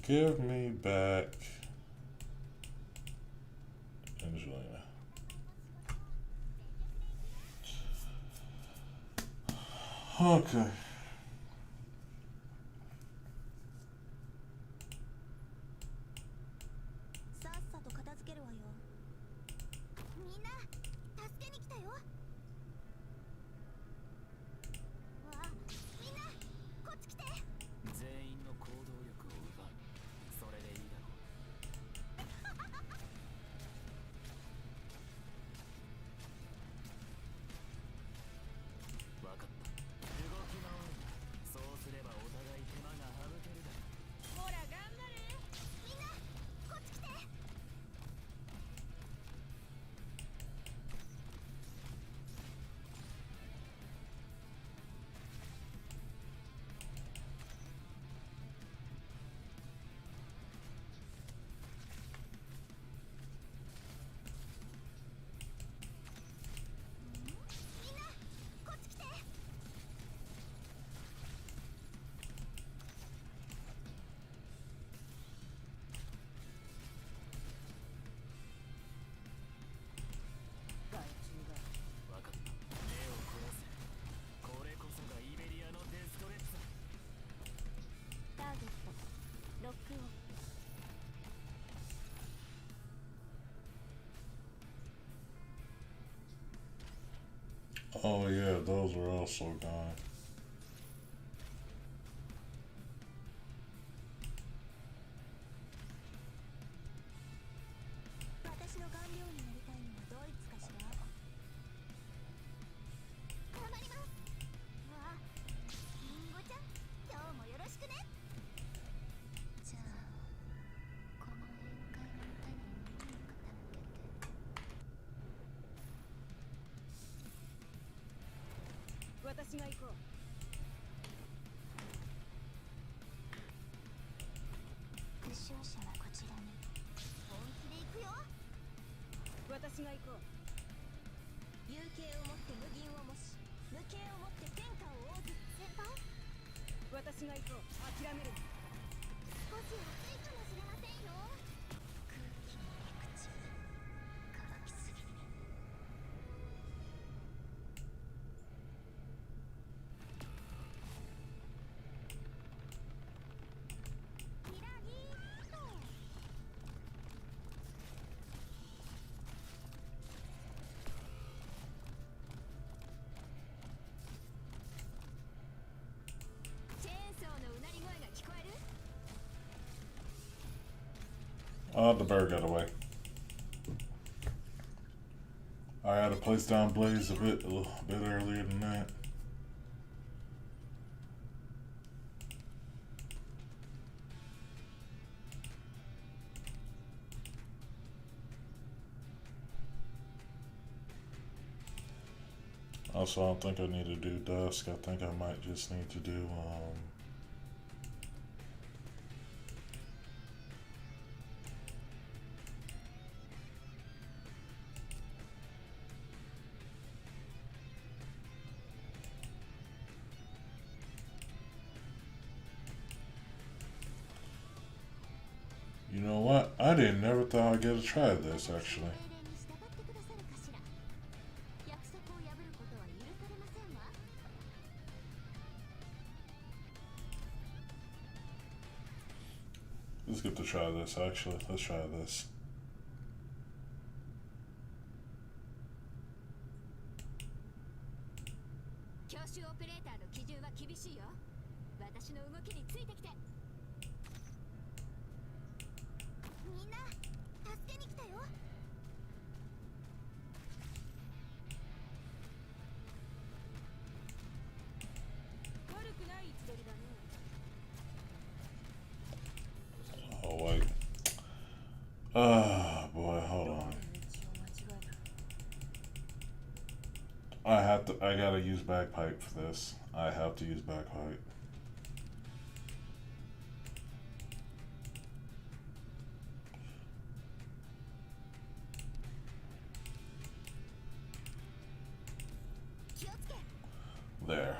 Give me back Angelina. Okay. Oh yeah, those are also gone. 私の顔料になりたいのはドイツかしら。頑張ります。わあ、リンゴちゃん、今日もよろしくね。じゃあ、この宴会の歌に耳を傾けて。私が行こう。復讐者はこちらに。本気で行くよ。私が行こう。有形をもって無銀をもし、無形をもって天下を仰ぐ。先輩、私が行こう。諦めるな。少し暑いかもしれませんよ。空気の陸地、乾きすぎ。キラリーっと。チェーンソーのうなり声が聞こえる？ The bear got away. I had to place down Blaze a bit earlier than that. Also, I don't think I need to do Dusk. I think I might just need to do, you know what? I didn't never thought I'd get to try this, actually. Let's get to try this, actually. Let's try this. 教習オペレーターの基準は厳しいよ。私の動きについてきて。みんな、助けに来たよ。悪くない位置取りだね。Oh, wait. Ah, boy, hold on. I gotta use bagpipe for this. I have to use bagpipe. There.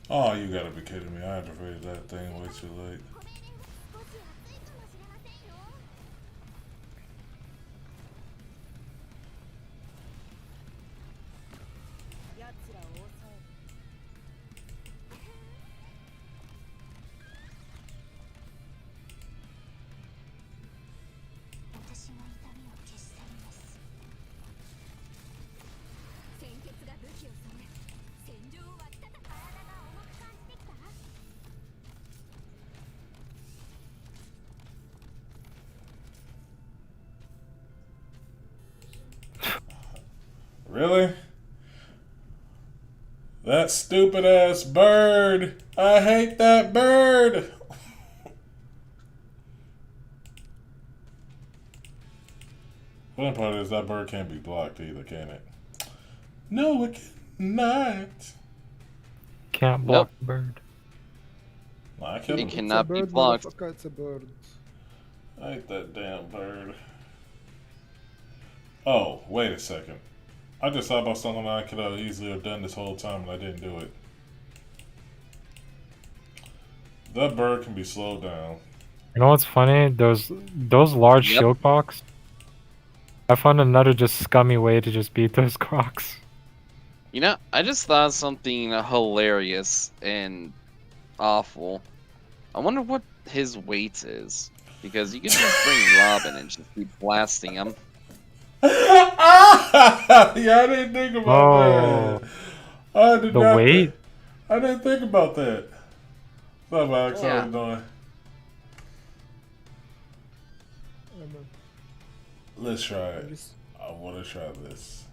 Oh, you gotta be kidding me. I activated that thing way too late. Really? That stupid ass bird. I hate that bird. Funny part is that bird can't be blocked either, can it? No, it cannot. Can't block the bird. Nah, I killed It him. cannot be bird, blocked. motherfucker, it's a bird. I hate that damn bird. Oh, wait a second. I just thought about something I could have easily have done this whole time and I didn't do it. That bird can be slowed down. You know what's funny? Those large Yep. shield crocs. I found another just scummy way to just beat those crocs. You know, I just thought of something hilarious and awful. I wonder what his weight is. Because you could just bring Robin and just keep blasting him. Yeah, I didn't think about that. I did The not weight? I didn't think about that. That's what I was Yeah. doing. Let's try it. I want to try this.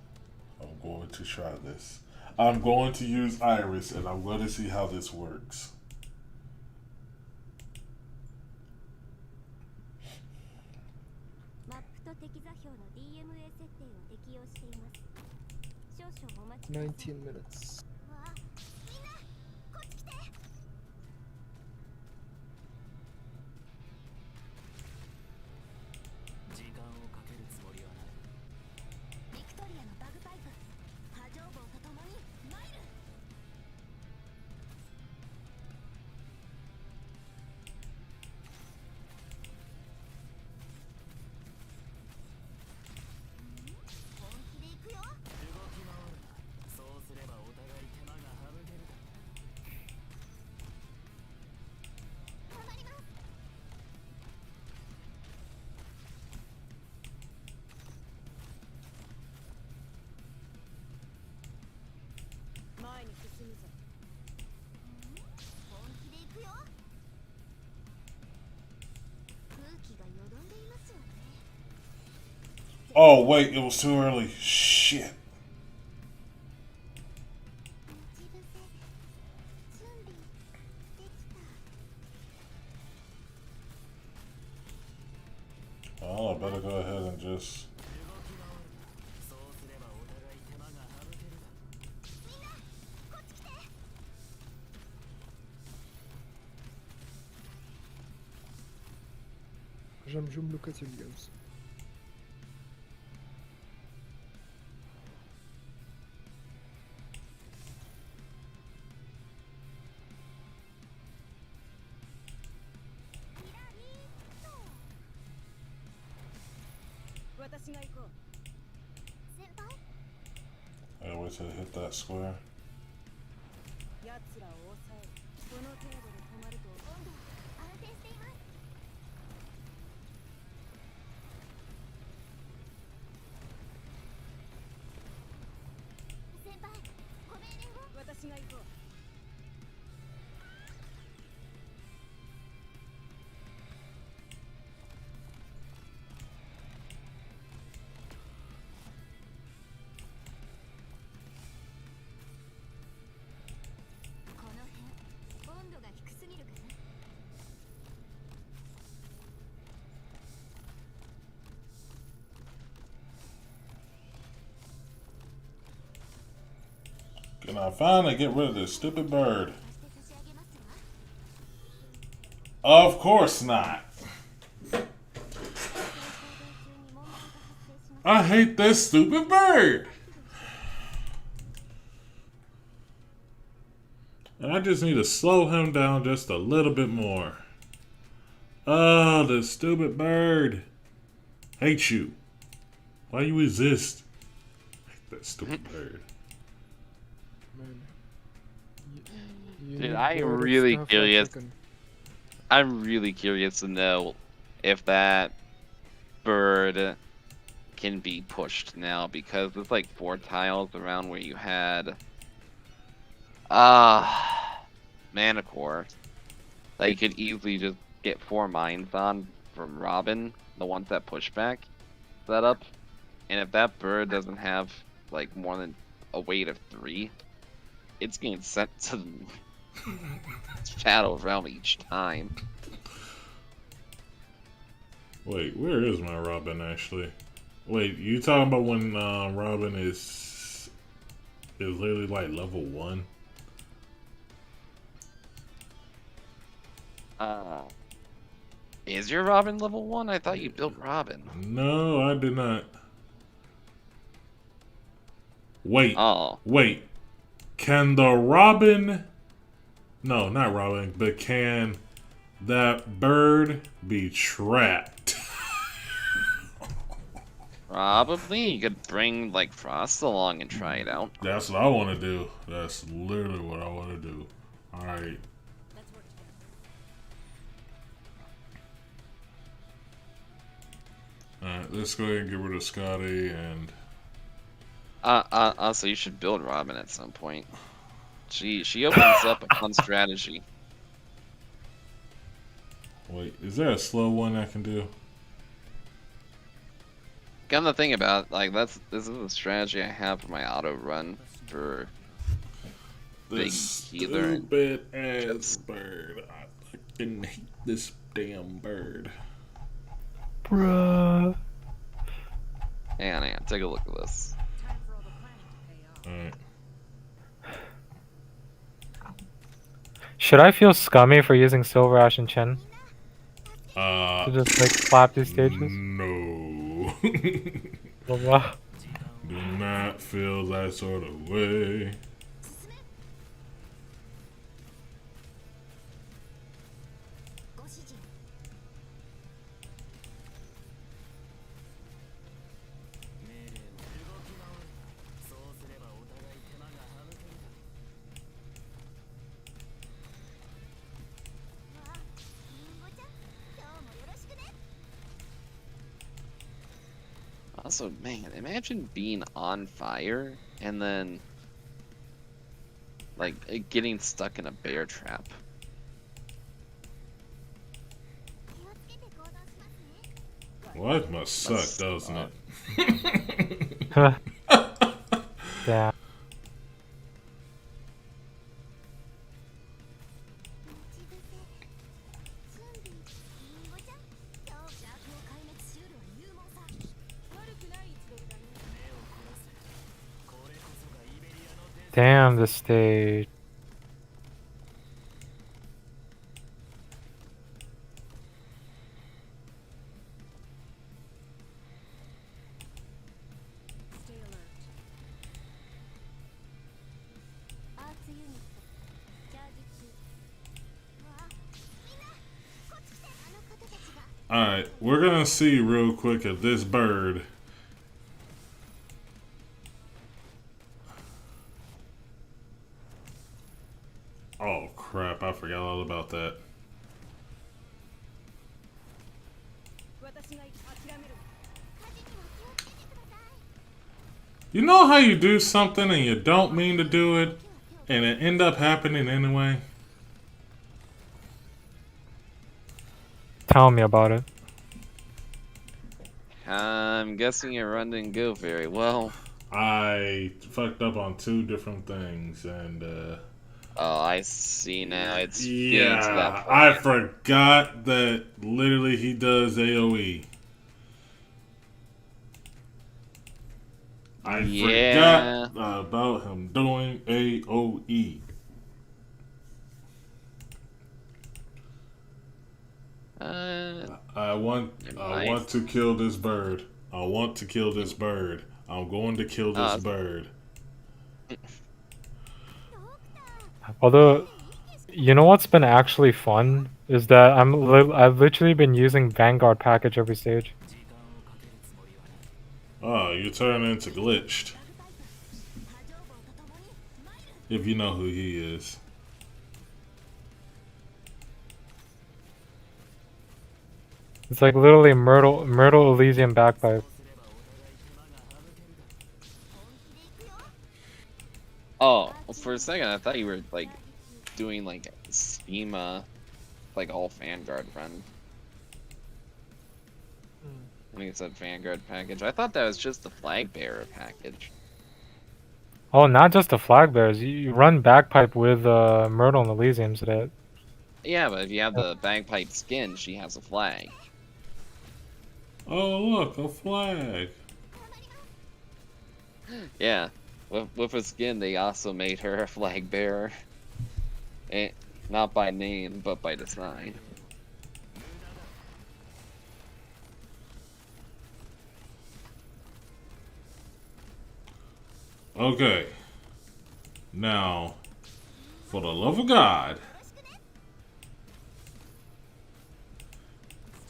I'm going to try this. I'm going to use Iris and I'm going to see how this works. $19 minutes. Oh, wait, it was too early. Shit. Well, I better go ahead and just... J'aime блокать Ильяус. I wait till it hit that square. Can I finally get rid of this stupid bird? Of course not. I hate this stupid bird. And I just need to slow him down just a little bit more. Oh, the stupid bird. Hate you. Why you resist? Hate that stupid bird. Man. Dude, need I am bird really stuff, curious. chicken. I'm really curious to know if that bird can be pushed now, because there's like 4 tiles around where you had Manicore that you could easily just get 4 mines on from Robin, the ones that push back set up. And if that bird doesn't have like more than a weight of 3, it's getting sent to the Shadow Realm each time. Wait, where is my Robin actually? Wait, you talking about when Robin is literally like level 1? Is your Robin level 1? I thought you built Robin. No, I did not. Wait. Oh. Wait. Can the Robin... No, not Robin, but can that bird be trapped? Probably. You could bring like Frost along and try it out. That's what I want to do. That's literally what I want to do. Alright. Alright, let's go ahead and get rid of Scotty and... Also, you should build Robin at some point. She opens up a fun strategy. Wait, is there a slow one I can do? Come to think about it, like this is a strategy I have for my auto run for big healer. Stupid ass bird. I fucking hate this damn bird. Bruh. Hang on, take a look at this. Alright. Should I feel scummy for using Silver Ash and Chen To just like clap these stages? No. Oh, wow. Do not feel that sort of way. Also, man, imagine being on fire and then like getting stuck in a bear trap. Well, that must suck, doesn't it? Yeah. Damn, this stage. Alright, we're gonna see real quick if this bird Oh crap, I forgot all about that. You know how you do something and you don't mean to do it and it end up happening anyway? Tell me about it. I'm guessing your run didn't go very well. I fucked up on 2 different things and Oh, I see now. It's getting to that yeah, point. I forgot that literally he does AoE. I forgot about him doing AoE. I want to kill this bird. I want to kill this bird. I'm going to kill this bird. Although You know what's been actually fun is that I've literally been using Vanguard package every stage. Oh, you turn into glitched. If you know who he is. It's like literally Myrtle Elysium backpipe. Oh, for a second I thought you were like doing like schema, like all Vanguard run. I think it said Vanguard package. I thought that was just the flag bearer package. Oh, not just the flag bearers. You run backpipe with Myrtle and Elysium today. Yeah, but if you have the bagpipe skin, she has a flag. Oh, look, a flag. Yeah, with a skin, they also made her a flag bearer. Not by name, but by design. Okay. Now, for the love of God,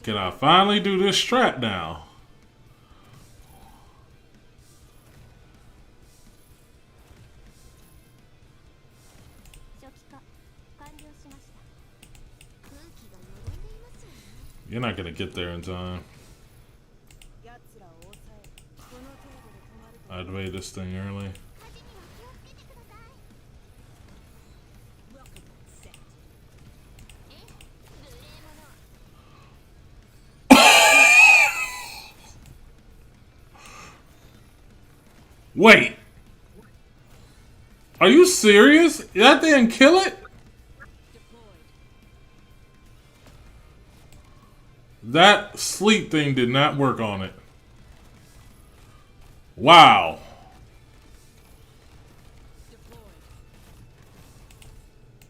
can I finally do this strat now? You're not gonna get there in time. I'd made this thing early. Wait! Are you serious? That didn't kill it? That sleep thing did not work on it. Wow.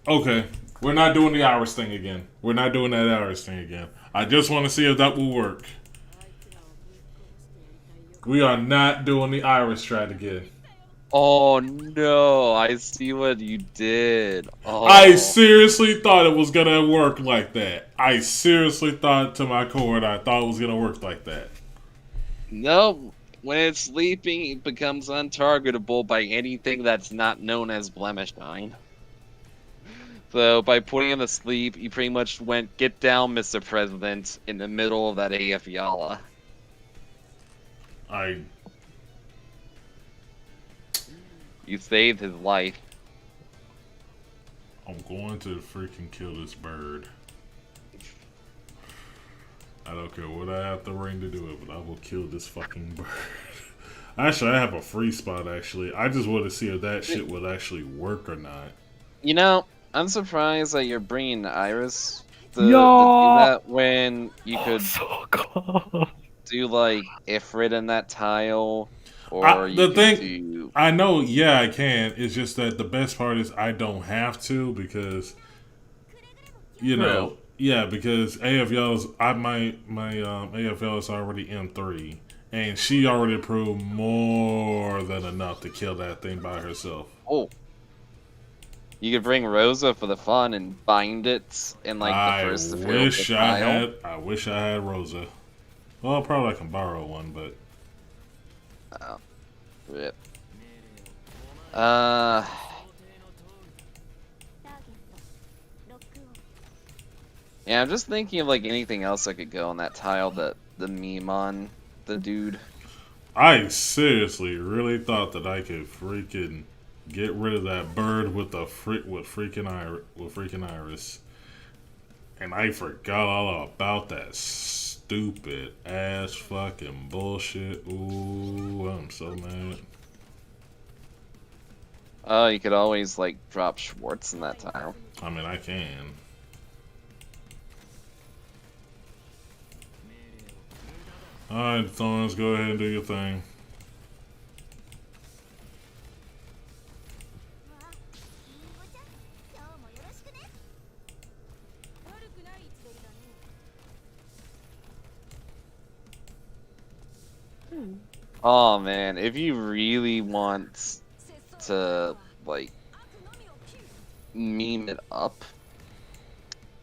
Okay. We're not doing the Iris thing again. We're not doing that Iris thing again. I just want to see if that will work. We are not doing the Iris strat again. Oh no, I see what you did. Oh. I seriously thought it was gonna work like that. I seriously thought to my core I thought it was gonna work like that. No, when it's sleeping, it becomes untargetable by anything that's not known as blemish nine. So by putting him to sleep, you pretty much went, "Get down, Mr. President," in the middle of that AF Yala. You saved his life. I'm going to freaking kill this bird. I don't care what I have to ring to do it, but I will kill this fucking bird. Actually, I have a free spot, actually. I just want to see if that shit would actually work or not. You know, I'm surprised that you're bringing Iris to do Yo! that when you could So close. do, like, Ifrit in that tile, or you could do... I know, yeah, I can. It's just that the best part is I don't have to because, you know, yeah, because AFL's my AFL is already M3, and she already proved more than enough to kill that thing by herself. Oh. You could bring Rosa for the fun and bind it in, like, the first available tile. I wish I had Rosa. Well, probably I can borrow one, but... Oh. Rip. Yeah, I'm just thinking of like anything else that could go on that tile that the meme on the dude. I seriously really thought that I could freaking get rid of that bird with freaking Iris. And I forgot all about that stupid ass fucking bullshit. Ooh, I'm so mad. Oh, you could always like drop Schwartz in that tile. I mean, I can. Alright, Thorns, go ahead and do your thing. Oh man, if you really want to like meme it up,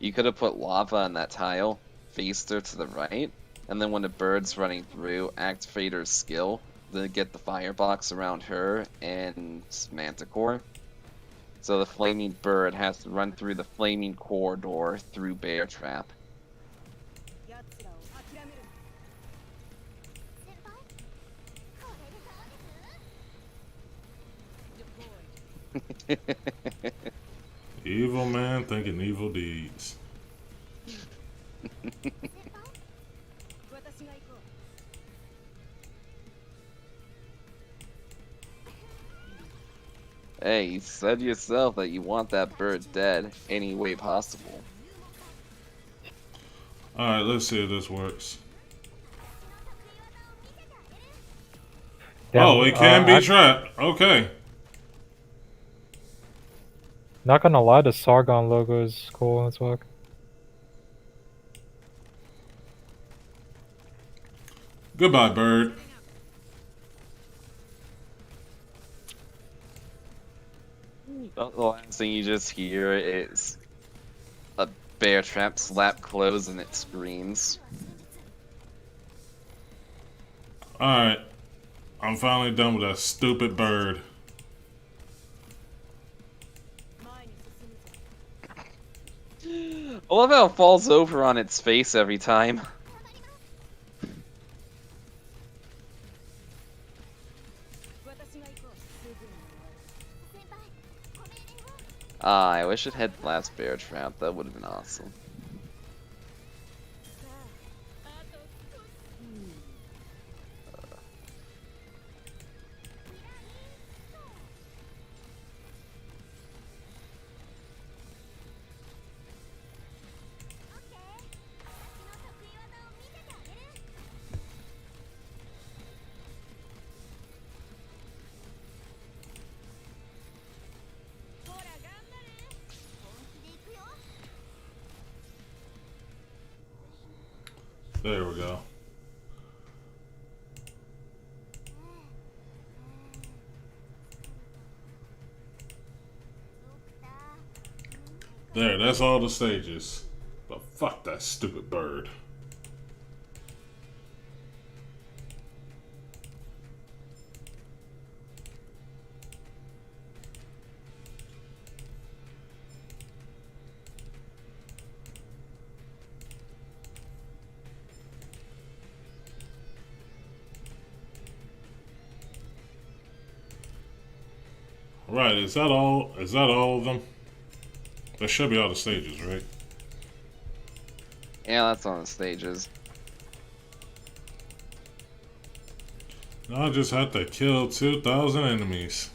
You could have put lava on that tile, faced her to the right, and then when the bird's running through, activate her skill to get the firebox around her and Manticore. So the flaming bird has to run through the flaming corridor through Bear Trap. 奴らを諦めるな。先輩、これでどうです？ Evil man thinking evil deeds. 先輩、私が行こう。 Hey, you said yourself that you want that bird dead any way possible. Alright, let's see if this works. Damn, Oh, it can be trapped. Okay. Not gonna lie, the Sargon logo is cool as well. Goodbye, bird. The last thing you just hear is a bear trap slap close and it screams. Alright. I'm finally done with that stupid bird. 前に進むぞ。 I love how it falls over on its face every time. 私が行こう。すぐに終わる。先輩、ご命令を。 Ah, I wish it had last bear trap. That would have been awesome. さあ、あと少し。オッケー。私の得意技を見せてあげる。ほら、頑張れ。本気で行くよ。 There we go. There, that's all the stages. But fuck that stupid bird. Right, is that all? Is that all of them? That should be all the stages, right? Yeah, that's on the stages. Now I just have to kill 2,000 enemies.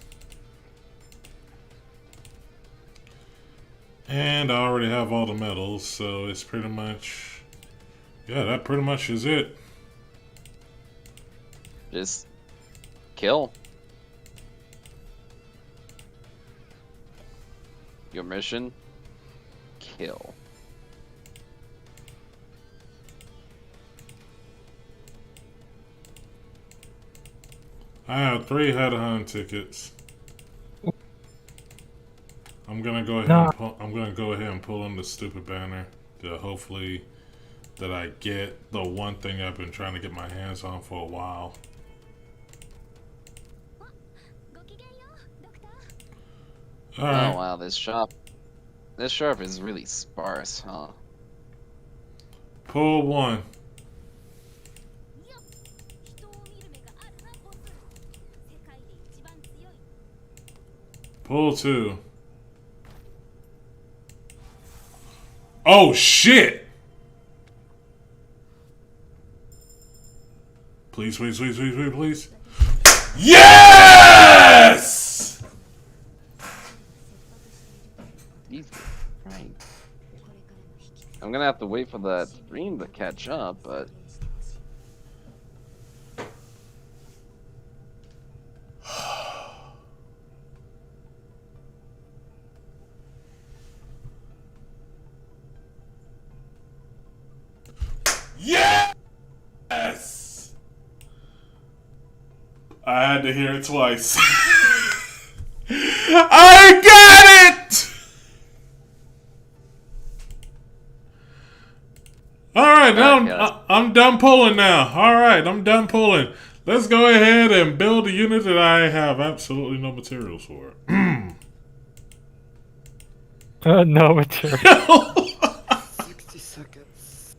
And I already have all the medals, so it's pretty much... Yeah, that pretty much is it. Just kill. Your mission? Kill. I have 3 headhunt tickets. I'm gonna go ahead and pull in the stupid banner to hopefully that I get the one thing I've been trying to get my hands on for a while. ごきげんよう、ドクター。 Alright. Oh wow, this shop is really sparse, huh? Pull 1. よっ、人を見る目があるな、ボス。世界で一番強い。 Pull 2. Oh shit! Please, please, please, please, please, please. Yes! Jesus Christ. I'm gonna have to wait for that stream to catch up, but Yes! I had to hear it twice. I got it! right, now Cast. I'm done pulling now. All right, I'm done pulling. Let's go ahead and build a unit that I have absolutely no materials for. No material. 60 seconds.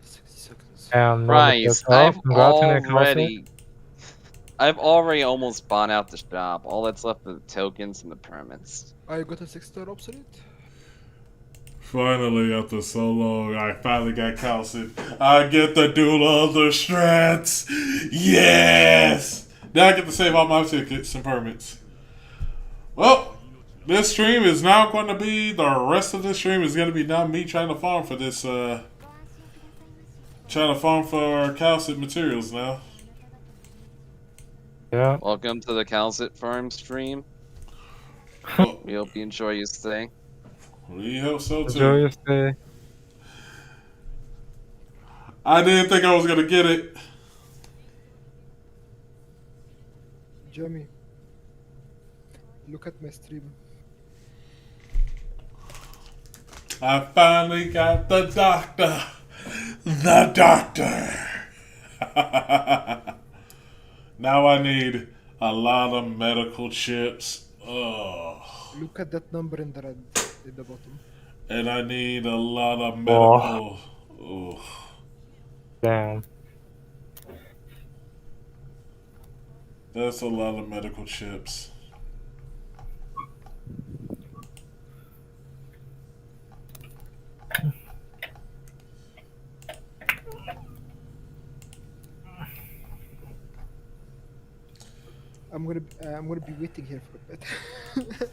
60 seconds. And no material. Bryce, Oh, congrats on your calcit. I've already almost bought out the shop. All that's left are the tokens and the permits. I got a 6-star obsolete. Finally, after so long, I finally got calcit. I get to do all the strats. Yes! Now I get to save all my tickets and permits. Well, this stream is now going to be, the rest of this stream is going to be now me trying to farm for this, trying to farm for calcit materials now. Yeah. Welcome to the Calcit Farm stream. Well, We hope you enjoy your stay. we hope so Enjoy too. your stay. I didn't think I was going to get it. Jamie, look at my stream. I finally got the doctor. The doctor. Now I need a lot of medical chips. Oh. Look at that number in the red at the bottom. And I need a lot of Oh. medical. Oh. Damn. That's a lot of medical chips. I'm gonna be waiting here for a bit.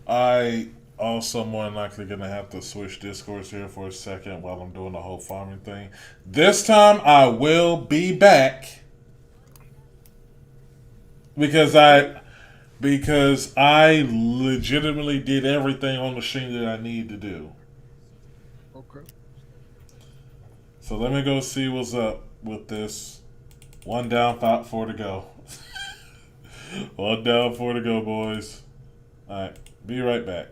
I also more than likely gonna have to switch discourse here for a second while I'm doing the whole farming thing. This time I will be back because I legitimately did everything on the stream that I need to do. Okay. So let me go see what's up with this. One down, four to go. One down, four to go, boys. All right, be right back.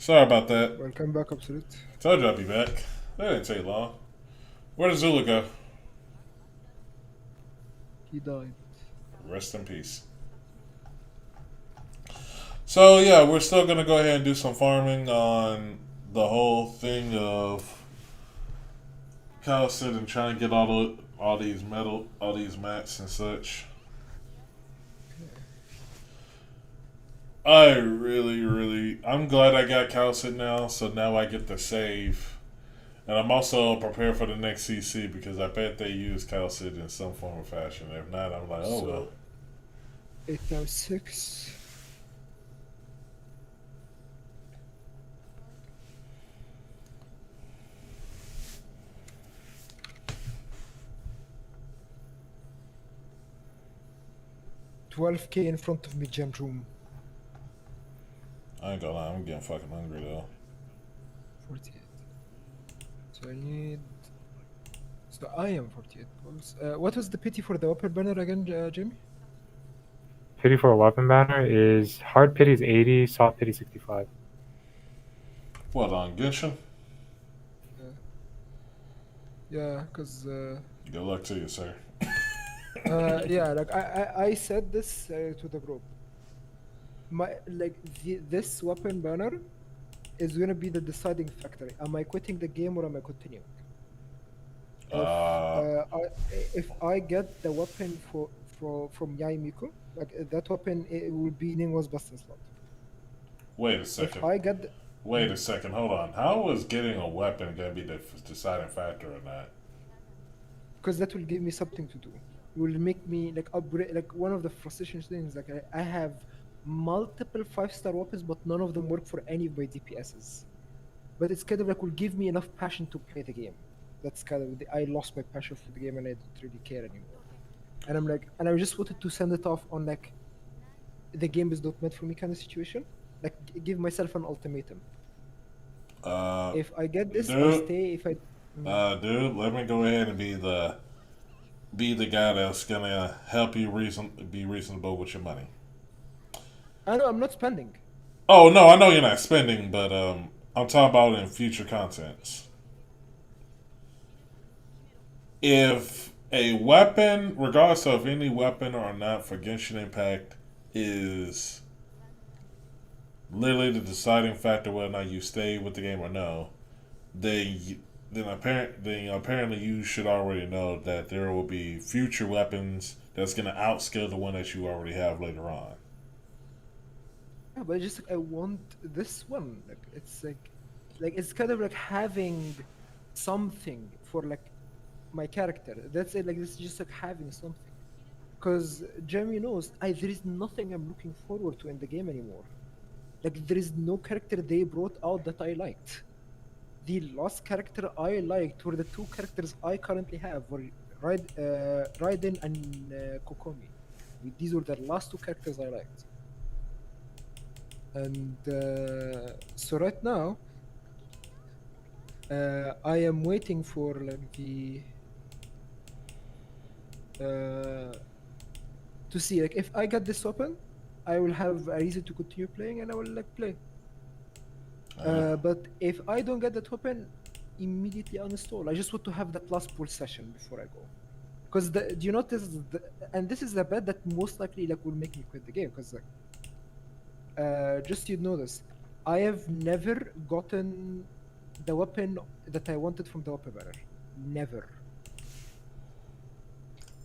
Sorry about that. Welcome back, Absolute. Told you I'd be back. That didn't take long. Where did Zula go? He died. Rest in peace. So yeah, we're still gonna go ahead and do some farming on the whole thing of Calisyd and trying to get all these mats and such. I'm glad I got Calisyd now, so now I get to save. And I'm also prepared for the next CC because I bet they use Calisyd in some form or fashion. If not, I'm like, oh well. 8 times 6. $12K in front of me, gem room. I ain't gonna lie, I'm getting fucking hungry though. 48. So I need. So I am 48 balls. What was the pity for the weapon banner again, Jamie? Pity for a weapon banner is hard pity is 80, soft pity 65. What, on Genshin? Yeah, because. Good luck to you, sir. Yeah, like I said this to the group. This weapon banner is gonna be the deciding factor. Am I quitting the game or am I continuing? If I get the weapon from Yaimiko, like that weapon, it will be Ningo's best in slot. Wait a second. If I get the, Wait a second. Hold on. How is getting a weapon gonna be the deciding factor or not? because that will give me something to do. It will make me like upgrade. Like one of the frustration things, like I have multiple 5-star weapons, but none of them work for any of my DPSs. But it's kind of like will give me enough passion to play the game. That's kind of I lost my passion for the game and I don't really care anymore. And I'm like, and I just wanted to send it off on like, the game is not meant for me kind of situation. Like give myself an ultimatum. If I get this, I stay. If I dude, let me go ahead and be the guy that's gonna help you be reasonable with your money. I know I'm not spending. Oh no, I know you're not spending, but I'm talking about in future contents. If a weapon, regardless of any weapon or not for Genshin Impact, is literally the deciding factor whether or not you stay with the game or no, then apparently you should already know that there will be future weapons that's going to outscale the one that you already have later on. Yeah, but just like, I want this one. Like it's like it's kind of like having something for like my character. That's it. Like this is just like having something. Because Jeremy knows there is nothing I'm looking forward to in the game anymore. Like there is no character they brought out that I liked. The last character I liked were the two characters I currently have, were Raiden and Kokomi. These were the last two characters I liked. And so right now, I am waiting for like the to see like if I get this weapon, I will have a reason to continue playing and I will like play. But if I don't get that weapon, immediately uninstall. I just want to have that last pull session before I go. Because do you notice? And this is the bet that most likely like will make me quit the game. Because like, just so you know this, I have never gotten the weapon that I wanted from the weapon banner. Never.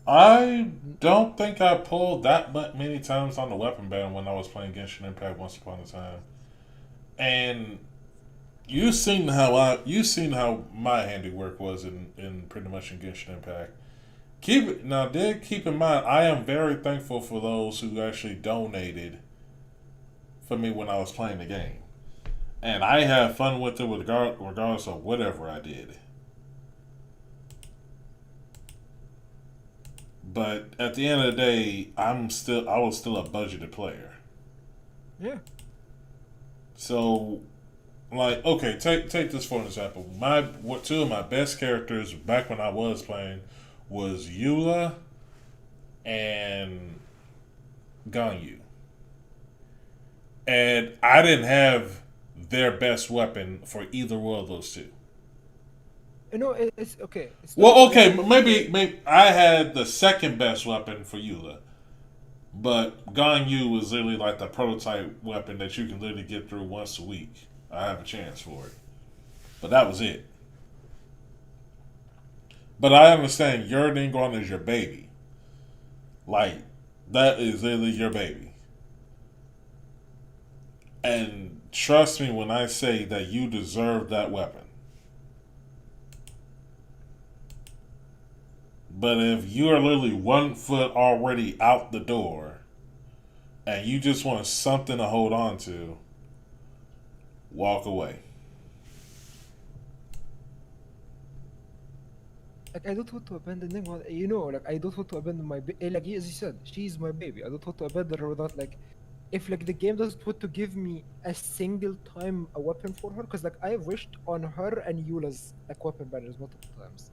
I don't think I pulled that many times on the weapon banner when I was playing Genshin Impact once upon a time. And you've seen how my handiwork was in pretty much in Genshin Impact. Keep in mind, I am very thankful for those who actually donated for me when I was playing the game, and I had fun with it regardless of whatever I did. But at the end of the day, I was still a budgeted player. Yeah. So, like, okay, take this for an example. Two of my best characters back when I was playing was Eula and Ganyu. And I didn't have their best weapon for either one of those two. No, it's okay. It's not Well, like okay, maybe I had the second best weapon for Eula, but Ganyu was literally like the prototype weapon that you can literally get through once a week. I have a chance for it, but that was it. But I understand your Ningon is your baby. Like, that is literally your baby. And trust me when I say that you deserve that weapon. But if you are literally 1 foot already out the door and you just want something to hold on to, walk away. like I don't want to abandon Ningguang. You know, like I don't want to abandon my like as you said, she's my baby. I don't want to abandon her without like, if like the game doesn't want to give me a single time a weapon for her, because like I wished on her and Eula's like weapon banners multiple times,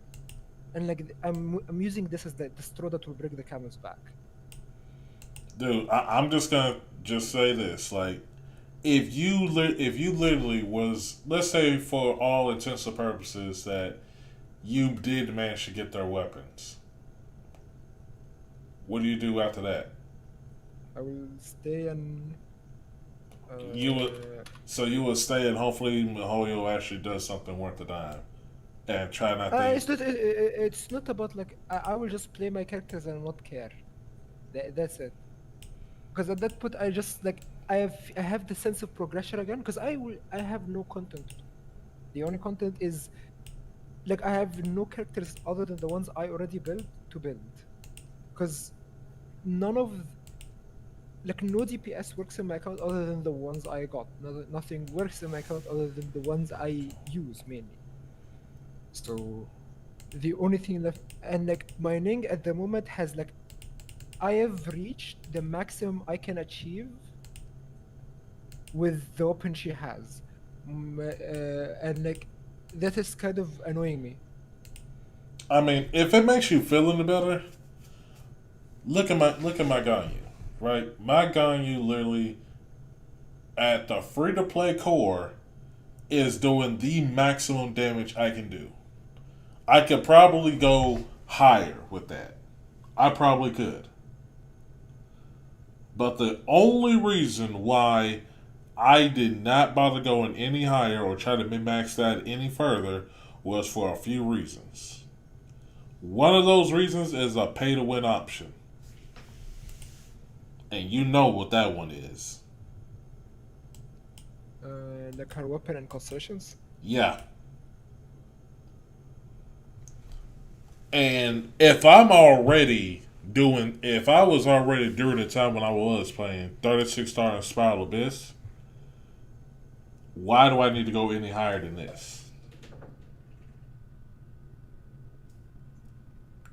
and like I'm using this as the straw that will break the camel's back. Dude, I'm just gonna just say this. Like, if you literally was, let's say for all intents and purposes that you did manage to get their weapons, what do you do after that? I will stay and You would, so you would stay and hopefully Mihoyo actually does something worth the dime, and try not to. it's not about like I will just play my characters and not care. That's it. Because at that point I just like I have the sense of progression again. Because I have no content. The only content is like I have no characters other than the ones I already built to build. Because none of like no DPS works in my account other than the ones I got. Nothing works in my account other than the ones I use mainly. So the only thing left, and like my Ning at the moment has like I have reached the maximum I can achieve with the weapon she has, and like that is kind of annoying me. I mean, if it makes you feel any better, look at my Ganyu, right? My Ganyu literally at the free to play core is doing the maximum damage I can do. I could probably go higher with that. I probably could. But the only reason why I did not bother going any higher or try to min-max that any further was for a few reasons. One of those reasons is a pay-to-win option. And you know what that one is. Like her weapon and concessions. Yeah. And if I was already during the time when I was playing 36-star and Spiral Abyss, why do I need to go any higher than this?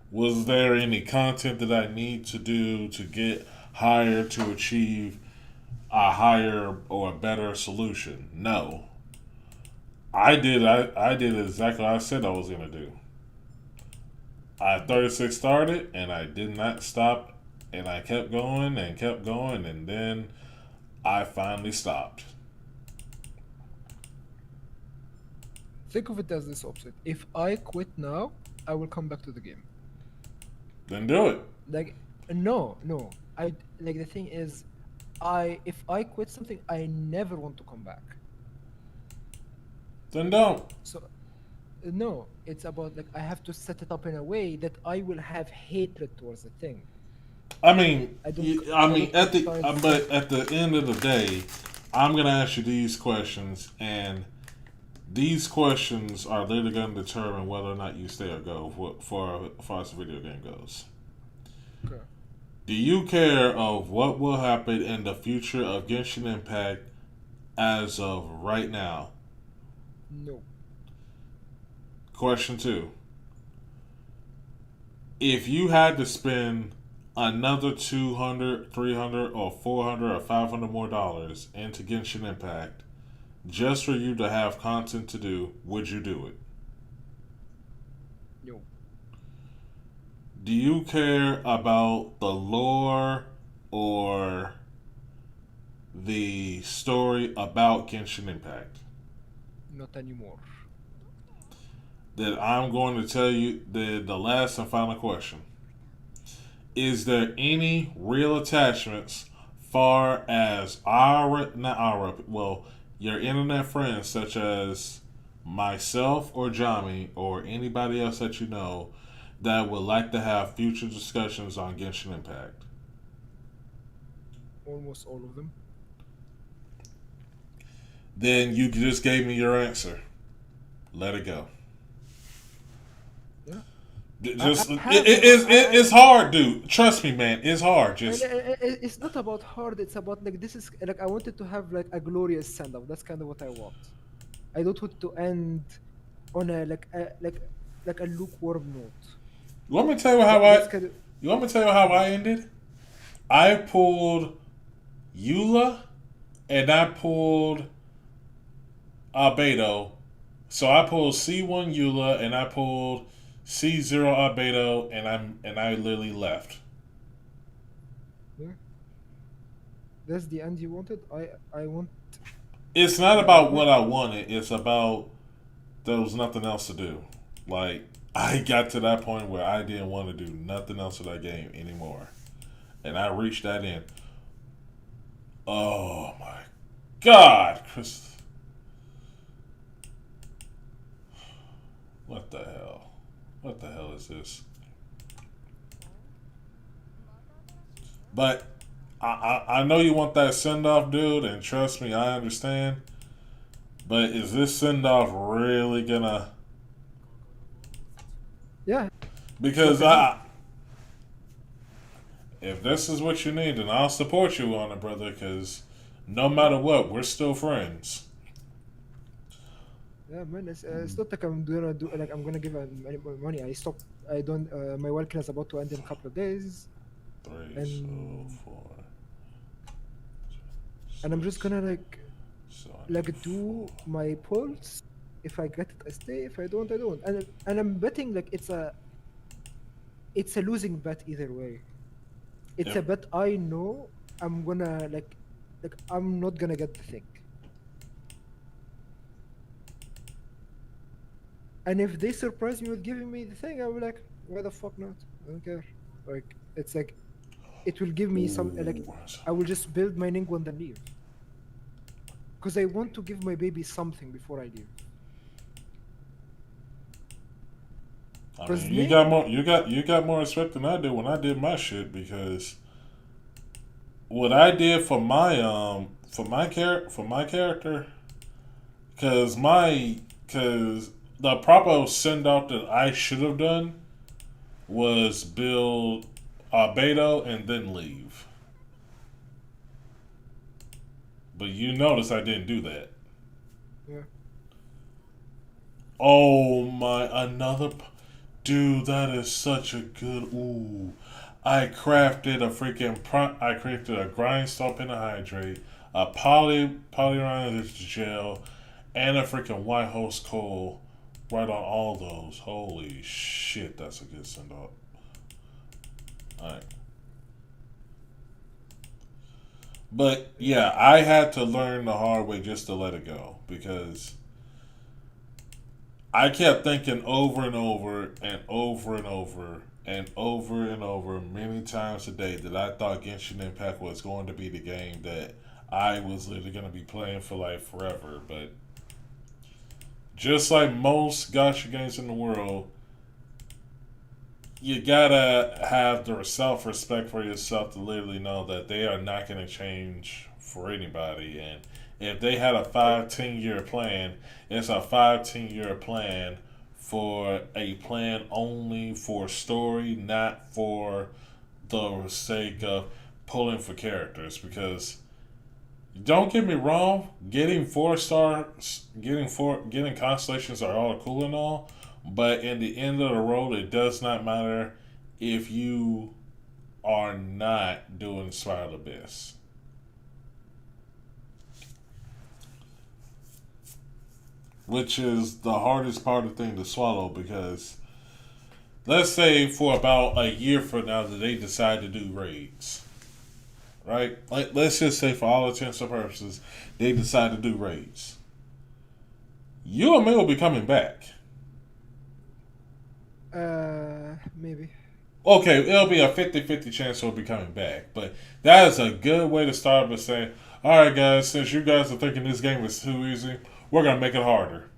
Was there any content that I need to do to get higher to achieve a higher or a better solution? No. I did exactly what I said I was gonna do. I 36 started and I did not stop, and I kept going and then I finally stopped. Think of it as this option. If I quit now, I will come back to the game. Then do it. Like no. I like the thing is if I quit something, I never want to come back. Then don't. So no, it's about like I have to set it up in a way that I will have hatred towards the thing. I mean, but at the end of the day, I'm gonna ask you these questions, and these questions are later gonna determine whether or not you stay or go for as far as the video game goes. Okay. Do you care of what will happen in the future of Genshin Impact as of right now? No. Question 2. If you had to spend another $200, $300, or $400 or $500 more dollars into Genshin Impact just for you to have content to do, would you do it? No. Do you care about the lore or the story about Genshin Impact. Not anymore. Then I'm going to tell you the last and final question. Is there any real attachments far as your internet friends such as myself or Jami or anybody else that you know that would like to have future discussions on Genshin Impact? Almost all of them. Then you just gave me your answer. Let it go. Yeah. It's hard, dude. Trust me, man. It's hard. Just It's not about hard. It's about like this is like I wanted to have like a glorious send off. That's kind of what I want. I don't want to end on a like a lukewarm note. you want me to tell you how That's kind of, you want me to tell you how I ended? I pulled Eula and I pulled Albedo. So I pulled C1 Eula and I pulled C0 Albedo and I literally left. yeah. That's the end you wanted. I want. It's not about what I wanted. It's about there was nothing else to do. Like I got to that point where I didn't want to do nothing else with that game anymore, and I reached that end. Oh my God, Chris! What the hell? What the hell is this? But I know you want that send off, dude, and trust me, I understand. But is this send off really gonna? Yeah. Because if this is what you need, then I'll support you on it, brother. Because no matter what, we're still friends. Yeah, man. It's not like I'm gonna do like I'm gonna give any more money. I stopped. I don't. My welcome is about to end in a couple of days. 3, And- so 4. And I'm just gonna like do 4. my pulls. If I get it, I stay. If I don't, I don't. And I'm betting like it's a losing bet either way. It's Yeah. a bet I know I'm gonna like I'm not gonna get the thing. And if they surprise me with giving me the thing, I'll be like, why the fuck not? I don't care. Like it's like it will give me some like I will just build my Ningguang and then leave. Because I want to give my baby something before I leave. I 'Cause mean, you got more respect than I did when I did my shit, because what I did for my character, because the proper send off that I should have done was build Beto and then leave. But you notice I didn't do that. Yeah. Oh my, dude, that is such a good, ooh. I crafted a grindstone pentahydrate, a polyrun gel, and a freaking white host coal right on all those. Holy shit, that's a good send off. Alright. But yeah, I had to learn the hard way just to let it go, because I kept thinking over and over and over and over and over and over many times a day that I thought Genshin Impact was going to be the game that I was literally going to be playing for like forever. But just like most gacha games in the world, you gotta have the self-respect for yourself to literally know that they are not going to change for anybody. And if they had a 5-10 year plan, it's a 5-10 year plan for a plan only for story, not for the sake of pulling for characters. Because don't get me wrong, getting 4-stars, getting constellations are all cool and all, but in the end of the road, it does not matter if you are not doing Spiral Abyss. Which is the hardest part of the thing to swallow, because let's say for about a year from now that they decide to do raids, right? Like, let's just say, for all intents and purposes, they decide to do raids. You and me will be coming back. Maybe. Okay, it'll be a 50-50 chance we'll be coming back. But that is a good way to start by saying, alright, guys, since you guys are thinking this game is too easy, we're going to make it harder.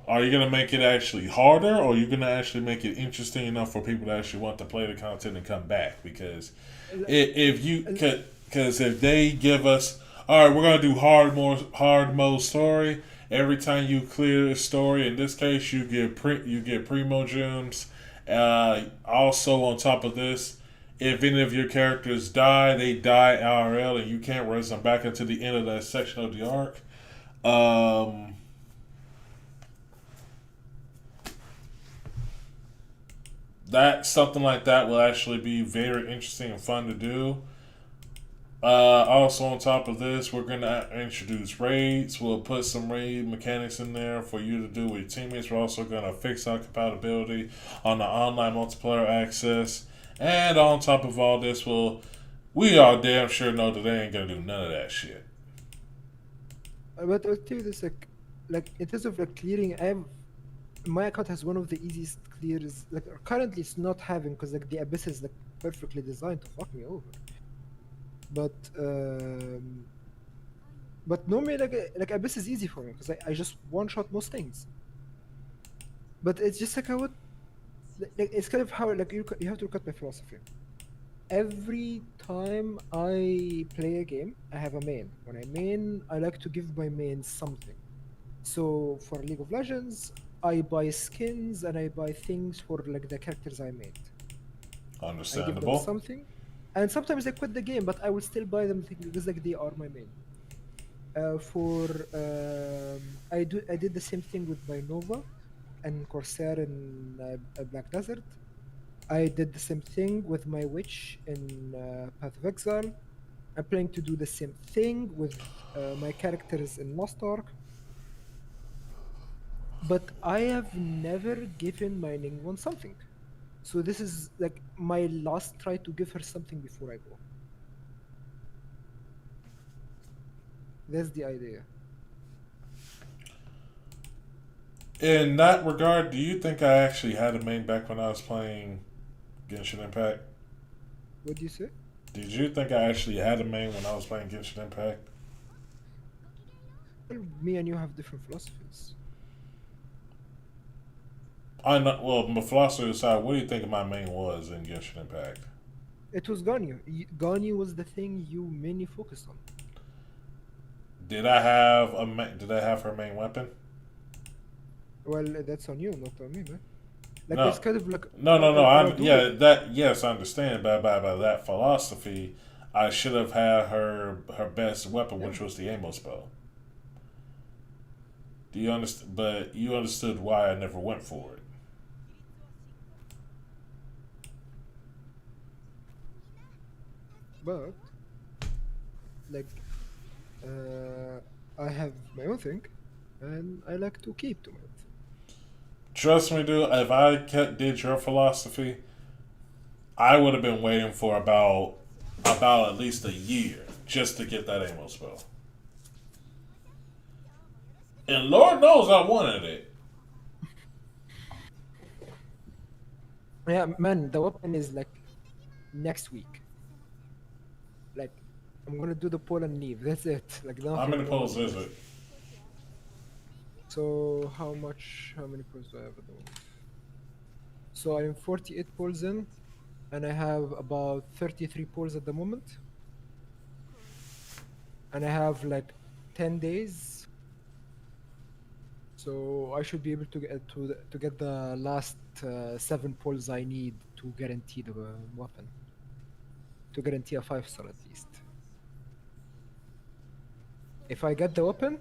Are you going to make it actually harder, or are you going to actually make it interesting enough for people to actually want to play the content and come back? Because if they give us, all right, we're going to do hard mode story. Every time you clear the story, in this case, you get primo gems. Also, on top of this, if any of your characters die, they die IRL, and you can't raise them back into the end of that section of the arc. That something like that will actually be very interesting and fun to do. Also, on top of this, we're gonna introduce raids. We'll put some raid mechanics in there for you to do with your teammates. We're also gonna fix our compatibility on the online multiplayer access. And on top of all this, we are damn sure know that they ain't gonna do none of that shit. But I'll tell you this, like in terms of like clearing, my account has one of the easiest clears. Like currently, it's not having because like the abyss is like perfectly designed to fuck me over. But normally like abyss is easy for me because I just one shot most things. But it's just like I would, like it's kind of how like you have to look at my philosophy. Every time I play a game, I have a main. When I main, I like to give my main something. So for League of Legends, I buy skins and I buy things for like the characters I made. I give them Understandable. something, and sometimes I quit the game, but I will still buy them because like they are my main. I did the same thing with my Nova and Corsair in Black Desert. I did the same thing with my Witch in Path of Exile. I'm planning to do the same thing with my characters in Lost Ark. But I have never given my Ningguang something. So this is like my last try to give her something before I go. That's the idea. In that regard, do you think I actually had a main back when I was playing Genshin Impact? What do you say? Did you think I actually had a main when I was playing Genshin Impact? Well, me and you have different philosophies. I know. Well, my philosophy aside, what do you think my main was in Genshin Impact? It was Ganyu. Ganyu was the thing you mainly focused on. Did I have Did I have her main weapon? Well, that's on you, not on me, man. Like No. it's kind of like No. Radu. Yes, I understand. By that philosophy, I should have had her best weapon, which was the Amos bow. Do you understand? But you understood why I never went for it. But like I have my own thing, and I like to keep to it. Trust me, dude. If I did your philosophy, I would have been waiting for about at least a year just to get that Amos bow. And Lord knows I wanted it. Yeah, man, the weapon is like next week. Like I'm gonna do the poll and leave. That's it. Like How nothing many more. polls is it? So how many polls do I have at the moment? So I'm 48 polls in, and I have about 33 polls at the moment. And I have like 10 days. So I should be able to get the last 7 polls I need to guarantee the weapon. To guarantee a 5-star at least. If I get the weapon,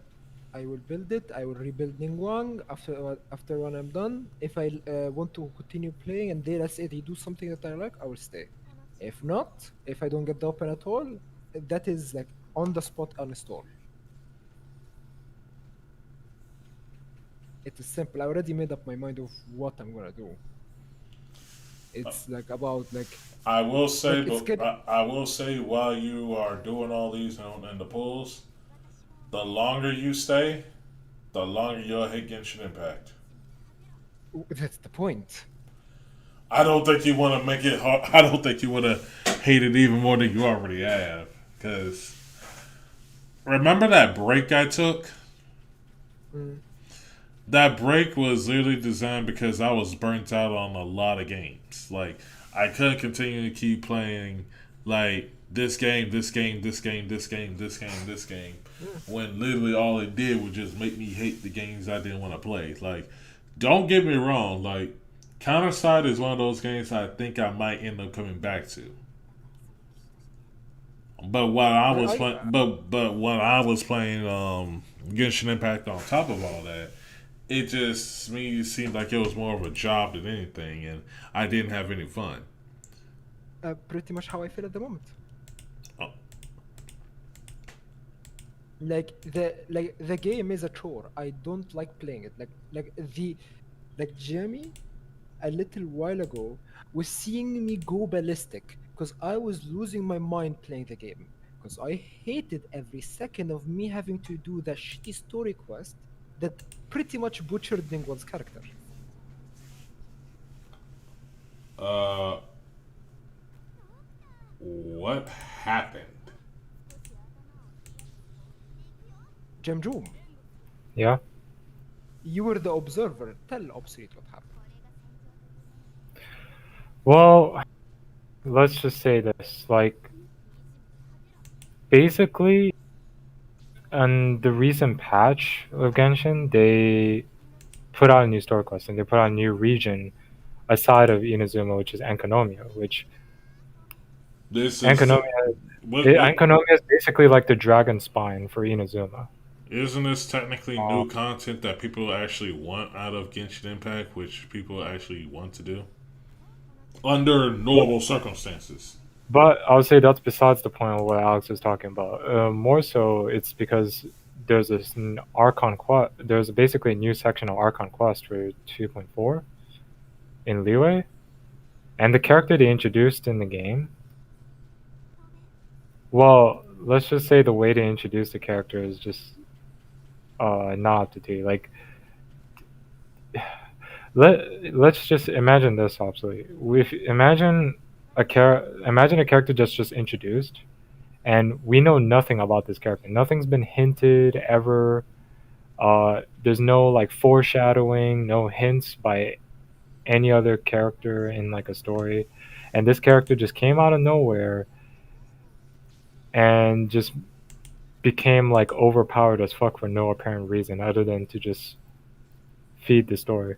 I will build it. I will rebuild Ningguang after when I'm done. If I want to continue playing and let's say they do something that I like, I will stay. If not, if I don't get the weapon at all, that is like on the spot uninstall. It is simple. I already made up my mind of what I'm gonna do. It's like about I will say, it's but good. I will say, while you are doing all these and the pulls, the longer you stay, the longer you'll hit Genshin Impact. That's the point. I don't think you want to make it hard. I don't think you want to hate it even more than you already have. Because remember that break I took? Mm. That break was literally designed because I was burnt out on a lot of games. Like, I couldn't continue to keep playing, like, this game, this game, this game, this game, this game, this game. Mm. When literally all it did was just make me hate the games I didn't want to play. Like, don't get me wrong. Like, Counterside is one of those games I think I might end up coming back to. But while I was I playing, but while I was playing Genshin Impact on top of all that, it just me seemed like it was more of a job than anything, and I didn't have any fun. pretty much how I feel at the moment. Oh, The game is a chore. I don't like playing it. Like Jamie a little while ago was seeing me go ballistic because I was losing my mind playing the game because I hated every second of me having to do the shitty story quest that pretty much butchered Ningguang's character. uh, what happened? Jamjoom, Yeah. you were the observer. Tell Obsolete what happened. Well, let's just say this. Like, basically, on the recent patch of Genshin, they put out a new story quest and they put out a new region aside of Inazuma, which is Enkanomiya, which This is Enkanomiya, what Enkanomiya is basically like the dragon spine for Inazuma. isn't this technically Uh, new content that people actually want out of Genshin Impact, which people actually want to do under normal circumstances? But I would say that's besides the point of what Alex is talking about. More so, it's because there's this Archon quest. There's basically a new section of Archon quest for 2.4 in Leeway, and the character they introduced in the game. Well, let's just say the way they introduced the character is just not up to date. Like, let's just imagine this, obviously. If imagine a character just introduced and we know nothing about this character. Nothing's been hinted ever. There's no like foreshadowing, no hints by any other character in like a story, and this character just came out of nowhere and just became like overpowered as fuck for no apparent reason other than to just feed the story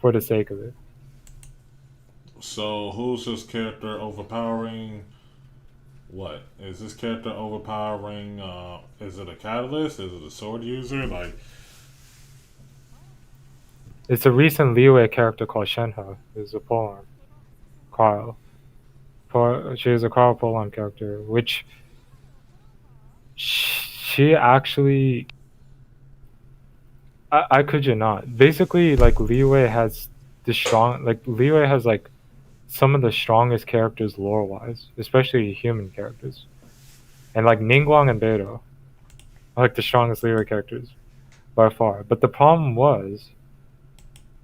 for the sake of it. So who's this character overpowering? What is this character overpowering? Is it a catalyst? Is it a sword user? Like, It's a recent Liyue character called Shenhe, who's a polearm. Cryo. She is a cryo polearm character, which she actually. I could you not. Basically, like Liyue has Liyue has like some of the strongest characters lore wise, especially human characters. And like Ningguang and Beidou are like the strongest Liyue characters by far. But the problem was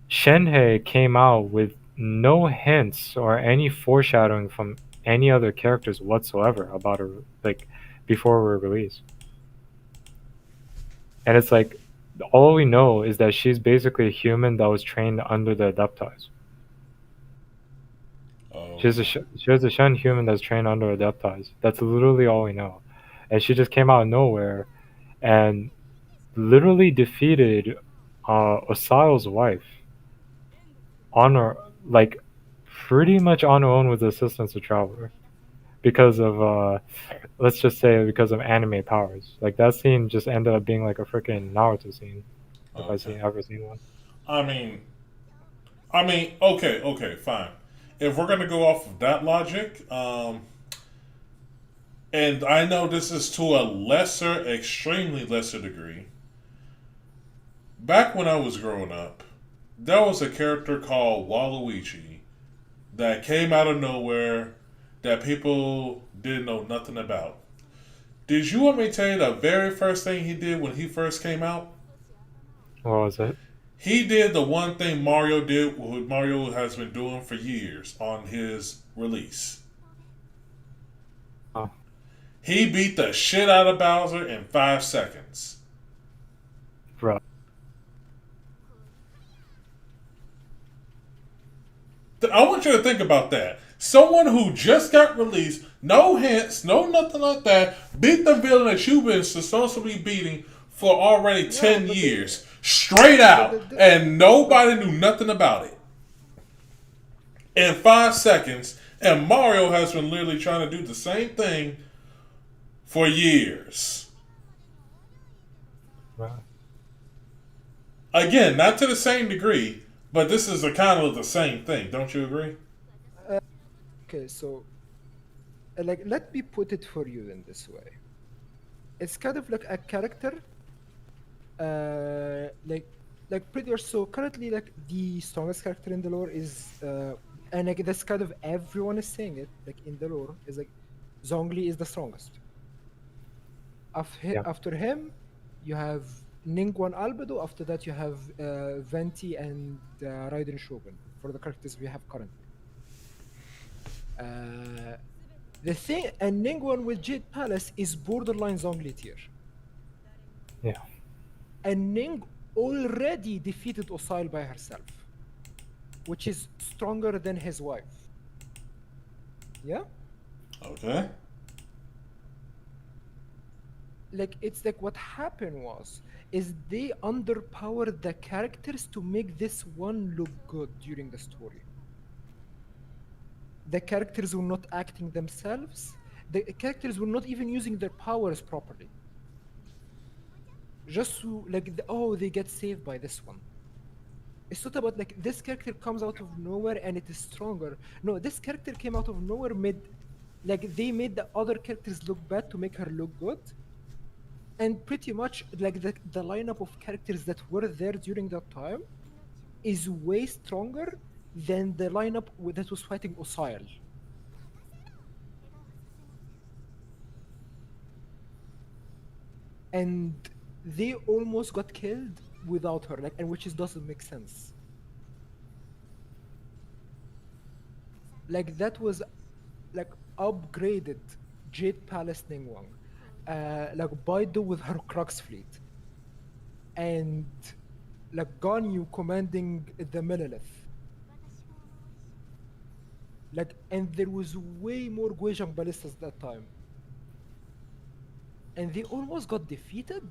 Shenhe came out with no hints or any foreshadowing from any other characters whatsoever about her, like before her release. And it's like all we know is that she's basically a human that was trained under the Adepti. oh, She's a Shen human that's trained under Adepti. That's literally all we know. And she just came out of nowhere and literally defeated Osial's wife on her, like pretty much on her own with the assistance of Traveler because of let's just say because of anime powers. Like that scene just ended up being like a freaking Naruto scene if I okay. see ever seen one. I mean, okay, fine. If we're gonna go off of that logic, and I know this is to a lesser, extremely lesser degree. Back when I was growing up, there was a character called Waluigi that came out of nowhere that people didn't know nothing about. Did you want me to tell you the very first thing he did when he first came out? What was it? He did the one thing Mario did, what Mario has been doing for years on his release. Oh. He beat the shit out of Bowser in 5 seconds. Bro. I want you to think about that. Someone who just got released, no hints, no nothing like that, beat the villain that you've been supposed to be beating for already 10 years, straight out, and nobody knew nothing about it. In 5 seconds, and Mario has been literally trying to do the same thing for years. Bro. Again, not to the same degree, but this is a kind of the same thing. Don't you agree? Okay, so like let me put it for you in this way. It's kind of like a character, like pretty much. So currently, like the strongest character in the lore is, and like this kind of everyone is saying it, like in the lore is like Zhongli is the strongest. Yeah. After him, you have Ningguang Albedo. After that, you have Venti and Raiden Shogun for the characters we have currently. The thing, and Ningguang with Jade Palace is borderline Zhongli tier. Yeah. And Ning already defeated Osail by herself, which is stronger than his wife. Yeah? Okay. Like, it's like what happened is they underpowered the characters to make this one look good during the story. The characters were not acting themselves. The characters were not even using their powers properly. Just to, like, they get saved by this one. It's not about, like, this character comes out of nowhere and it is stronger. No, this character came out of nowhere, they made the other characters look bad to make her look good. And pretty much, like, the lineup of characters that were there during that time is way stronger than the lineup that was fighting Osail. And they almost got killed without her, like, and which doesn't make sense. Like, that was like upgraded Jade Palace Ningguang, like Baidu with her Crux fleet, and like Ganyu commanding the Monolith. Like, and there was way more Guizhang ballistas that time. And they almost got defeated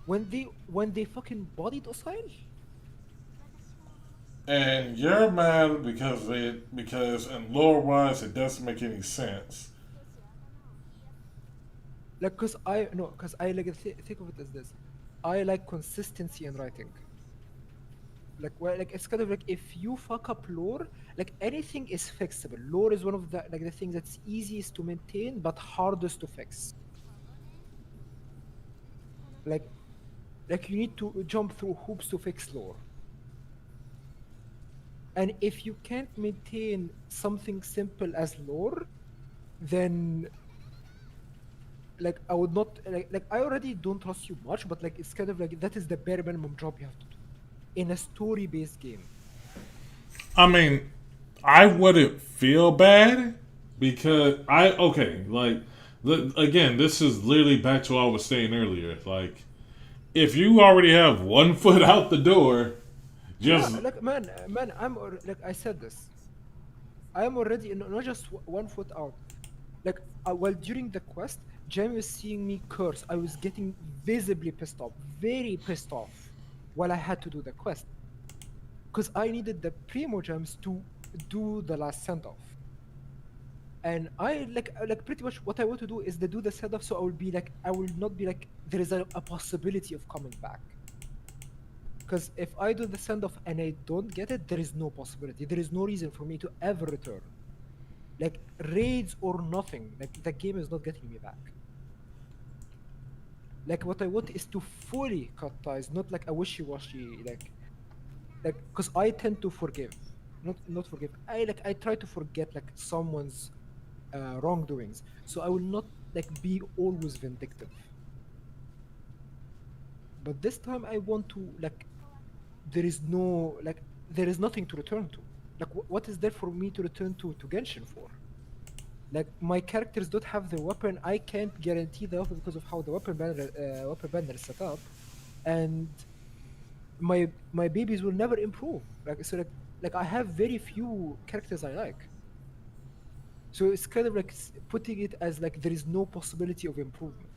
when they fucking bodied Osail. And you're mad because in lore wise it doesn't make any sense. Like, cause I like think of it as this. I like consistency in writing. Like, well, like it's kind of like if you fuck up lore, like anything is fixable. Lore is one of the things that's easiest to maintain but hardest to fix. Like you need to jump through hoops to fix lore. And if you can't maintain something simple as lore, then like I would not like I already don't trust you much, but like it's kind of like that is the bare minimum job you have to do in a story-based game. I mean, I wouldn't feel bad because again, this is literally back to what I was saying earlier. Like, if you already have 1 foot out the door, just like man, like I said this. I am already not just 1 foot out. Like while during the quest, Jamie was seeing me curse. I was getting visibly pissed off, very pissed off, while I had to do the quest, because I needed the Primo gems to do the last send off. And I like pretty much what I want to do is to do the send off, so I will not be like there is a possibility of coming back. Because if I do the send off and I don't get it, there is no possibility. There is no reason for me to ever return. Like raids or nothing, like the game is not getting me back. Like what I want is to fully cut ties, not like a wishy-washy. Like like because I tend to forgive, not forgive. I try to forget like someone's wrongdoings, so I will not like be always vindictive. But this time I want to like there is no like there is nothing to return to. Like what is there for me to return to Genshin for? Like my characters don't have the weapon. I can't guarantee the weapon because of how the weapon banner is set up, and my babies will never improve. Like I have very few characters I like. So it's kind of like putting it as like there is no possibility of improvement,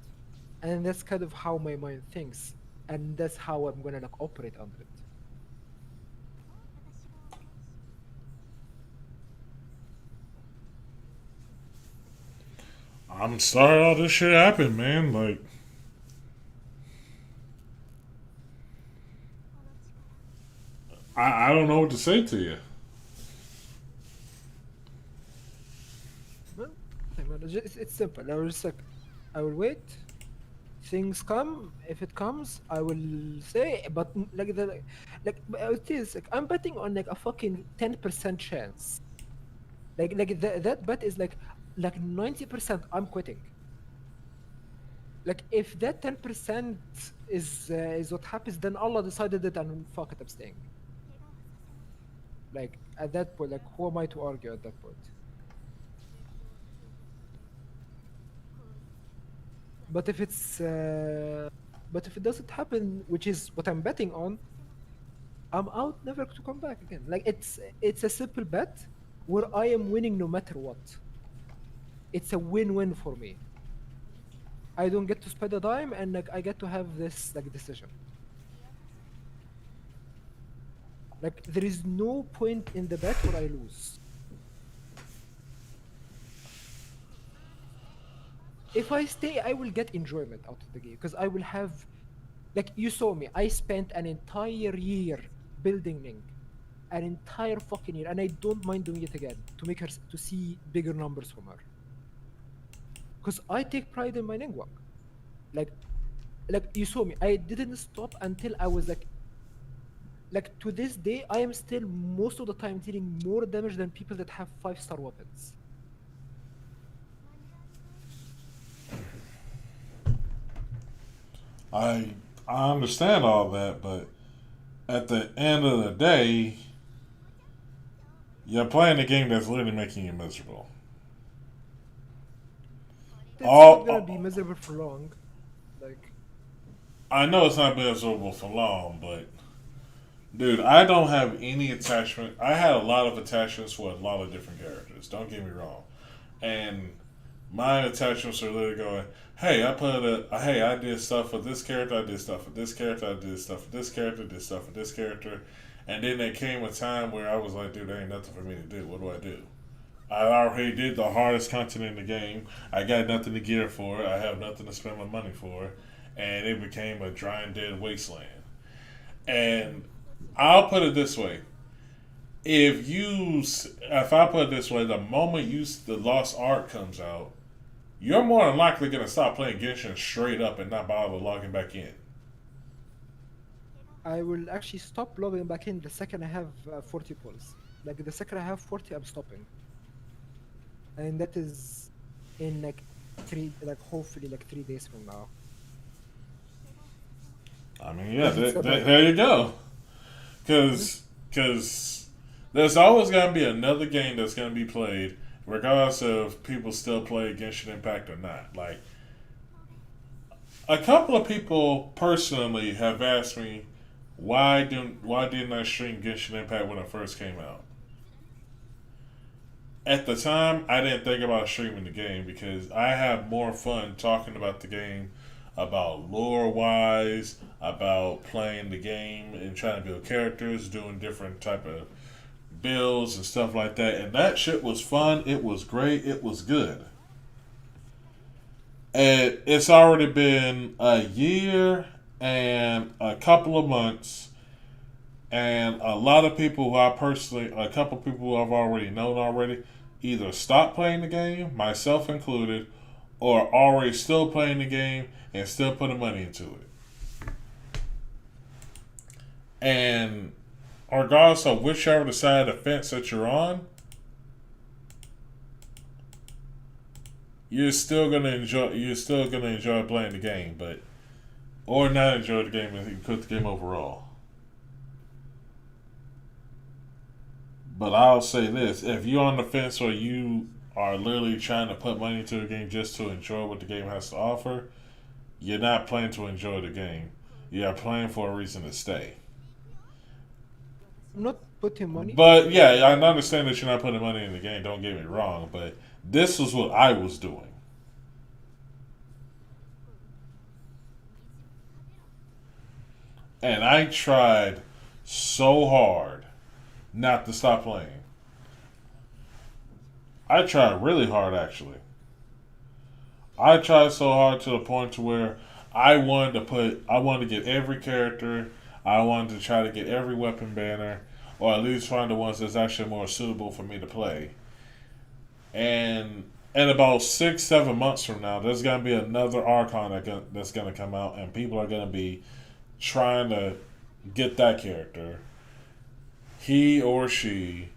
and that's kind of how my mind thinks, and that's how I'm gonna like operate under it. I'm sorry all this shit happened, man. Like, I don't know what to say to you. Well, it's simple. I will just like I will wait. Things come. If it comes, I will say. But it is like I'm betting on like a fucking 10% chance. That bet is like 90%. I'm quitting. Like if that 10% is what happens, then Allah decided it, and fuck it, I'm staying. Like at that point, like who am I to argue at that point? But if it doesn't happen, which is what I'm betting on, I'm out, never to come back again. Like it's a simple bet where I am winning no matter what. It's a win-win for me. I don't get to spend a dime, and like I get to have this like decision. Like there is no point in the bet where I lose. If I stay, I will get enjoyment out of the game because I will have, like you saw me. I spent an entire year building Ning, an entire fucking year, and I don't mind doing it again to make her to see bigger numbers from her. Because I take pride in my Ning work. Like you saw me. I didn't stop until I was like to this day. I am still most of the time dealing more damage than people that have 5-star weapons. I understand all that, but at the end of the day, you're playing a game that's literally making you miserable. It's not gonna be miserable for long. Like I know it's not miserable for long, but dude, I don't have any attachment. I had a lot of attachments for a lot of different characters. Don't get me wrong, and my attachments are literally going, hey, I did stuff for this character, I did stuff for this character, I did stuff for this character, did stuff for this character. And then there came a time where I was like, dude, there ain't nothing for me to do. What do I do? I already did the hardest content in the game. I got nothing to gear for it. I have nothing to spend my money for. And it became a dry and dead wasteland. And I'll put it this way. If I put it this way, the moment the Lost Ark comes out, you're more than likely going to stop playing Genshin straight up and not bother logging back in. I will actually stop logging back in the second I have 40 pulls. Like the second I have 40, I'm stopping. And that is in like hopefully 3 days from now. I mean, yeah, there you go. Because there's always going to be another game that's going to be played, regardless of people still play Genshin Impact or not. Like, a couple of people personally have asked me, why didn't I stream Genshin Impact when it first came out? At the time, I didn't think about streaming the game because I have more fun talking about the game, about lore-wise, about playing the game and trying to build characters, doing different type of builds and stuff like that. And that shit was fun. It was great. It was good. And it's already been a year and a couple of months, and a lot of people a couple people who I've already known already, either stopped playing the game, myself included, or already still playing the game and still putting money into it. And regardless of whichever side of the fence that you're on, you're still gonna enjoy playing the game, or not enjoy the game and put the game overall. But I'll say this: if you're on the fence or you are literally trying to put money into the game just to enjoy what the game has to offer, you're not playing to enjoy the game. You are playing for a reason to stay. I'm not putting money. But yeah, I understand that you're not putting money in the game. Don't get me wrong, but this is what I was doing. And I tried so hard not to stop playing. I tried really hard, actually. I tried so hard to the point to where I wanted to get every character. I wanted to try to get every weapon banner, or at least find the ones that's actually more suitable for me to play. And in about 6-7 months from now, there's gonna be another Archon that's gonna come out, and people are gonna be trying to get that character, he or she,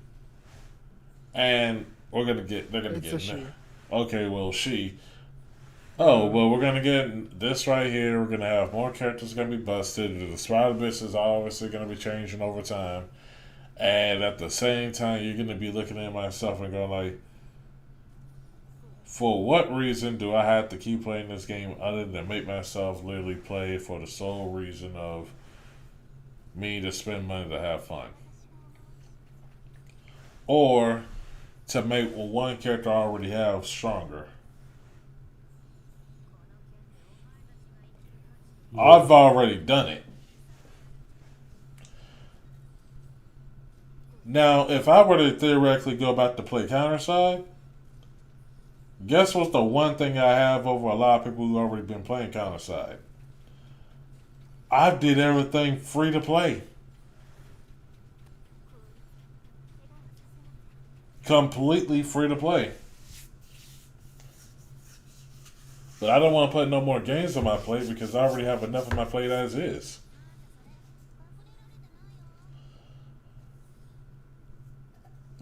and they're gonna It's get a she. okay, well, she. Oh, well, we're gonna get this right here. We're gonna have more characters gonna be busted. The spider bitch is obviously gonna be changing over time, and at the same time, you're gonna be looking at myself and going like, for what reason do I have to keep playing this game other than make myself literally play for the sole reason of me to spend money to have fun? Or to make one character I already have stronger. I've already done it. Now, if I were to theoretically go back to play counter side, guess what's the one thing I have over a lot of people who already been playing counter side? I did everything free to play. Completely free to play. But I don't want to put no more games on my plate because I already have enough on my plate as is.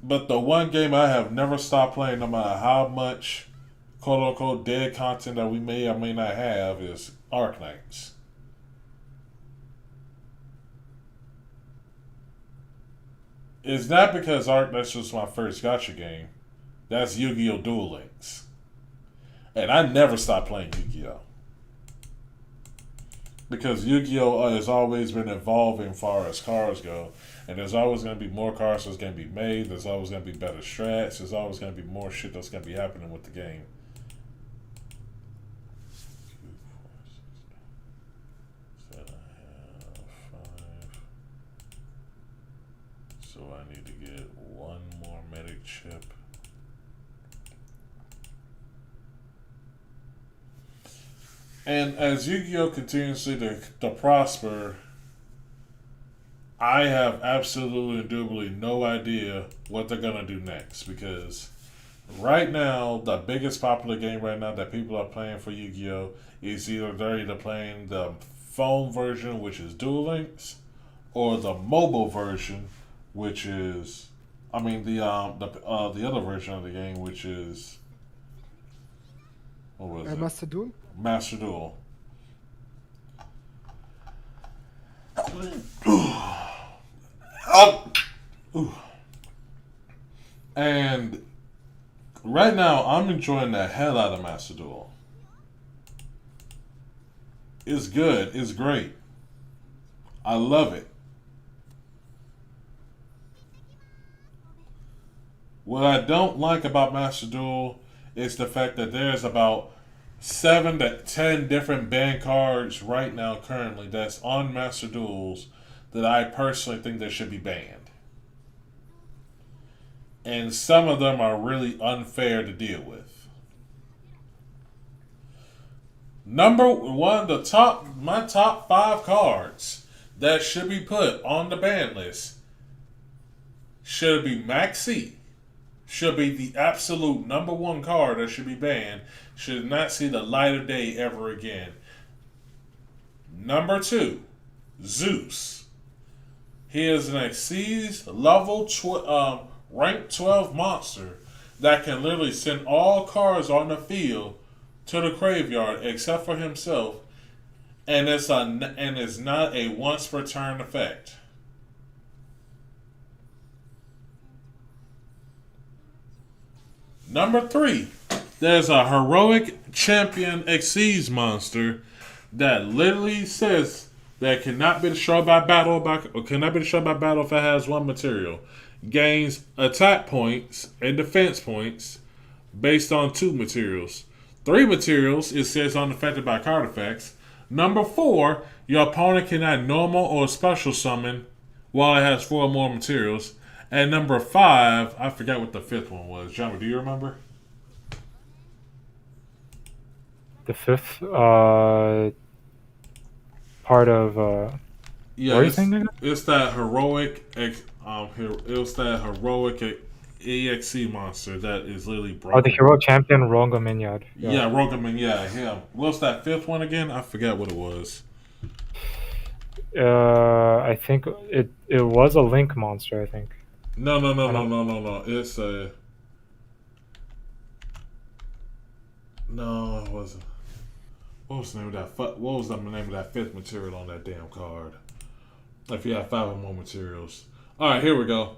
But the one game I have never stopped playing, no matter how much quote-unquote dead content that we may or may not have, is Arknights. It's not because Arknights was my first gacha game. That's Yu-Gi-Oh! Duel Links. And I never stopped playing Yu-Gi-Oh! Because Yu-Gi-Oh! Has always been evolving as far as cards go. And there's always going to be more cards that's going to be made. There's always going to be better strats. There's always going to be more shit that's going to be happening with the game. So I need to get one more medic chip. And as Yu-Gi-Oh! Continues to prosper, I have absolutely indubitably no idea what they're going to do next. Because right now, the biggest popular game right now that people are playing for Yu-Gi-Oh! Is they're either playing the phone version, which is Duel Links, or the mobile version, which is, the other version of the game, which is, what was it? Master Duel? Master Duel. And right now, I'm enjoying the hell out of Master Duel. It's good. It's great. I love it. What I don't like about Master Duel is the fact that there's about 7 to 10 different ban cards right now currently that's on Master Duels that I personally think that should be banned. And some of them are really unfair to deal with. Number one, my top 5 cards that should be put on the ban list should be Maxi. Should be the absolute number 1 card that should be banned. Should not see the light of day ever again. Number 2, Zeus. He is an Exceeds level rank 12 monster that can literally send all cards on the field to the graveyard except for himself, and it's not a once per turn effect. Number 3, there's a heroic champion Exceeds monster that literally says that cannot be destroyed by battle if it has one material. Gains attack points and defense points based on 2 materials. 3 materials, it says unaffected by card effects. Number 4, your opponent cannot normal or special summon while it has 4 or more materials. And number 5, I forgot what the 5th one was. John, do you remember? The 5th part of Yeah, what are you saying again? it's that heroic it was that heroic EXE monster that is literally broken. Oh, the hero champion Rongaminyad. Yeah, Rogaman, yeah, him. What's that 5th one again? I forgot what it was. I think it was a link monster, I think. No. It's a no. It wasn't. What was the name of that? What was the name of that 5th material on that damn card? If you have 5 or more materials. All right, here we go.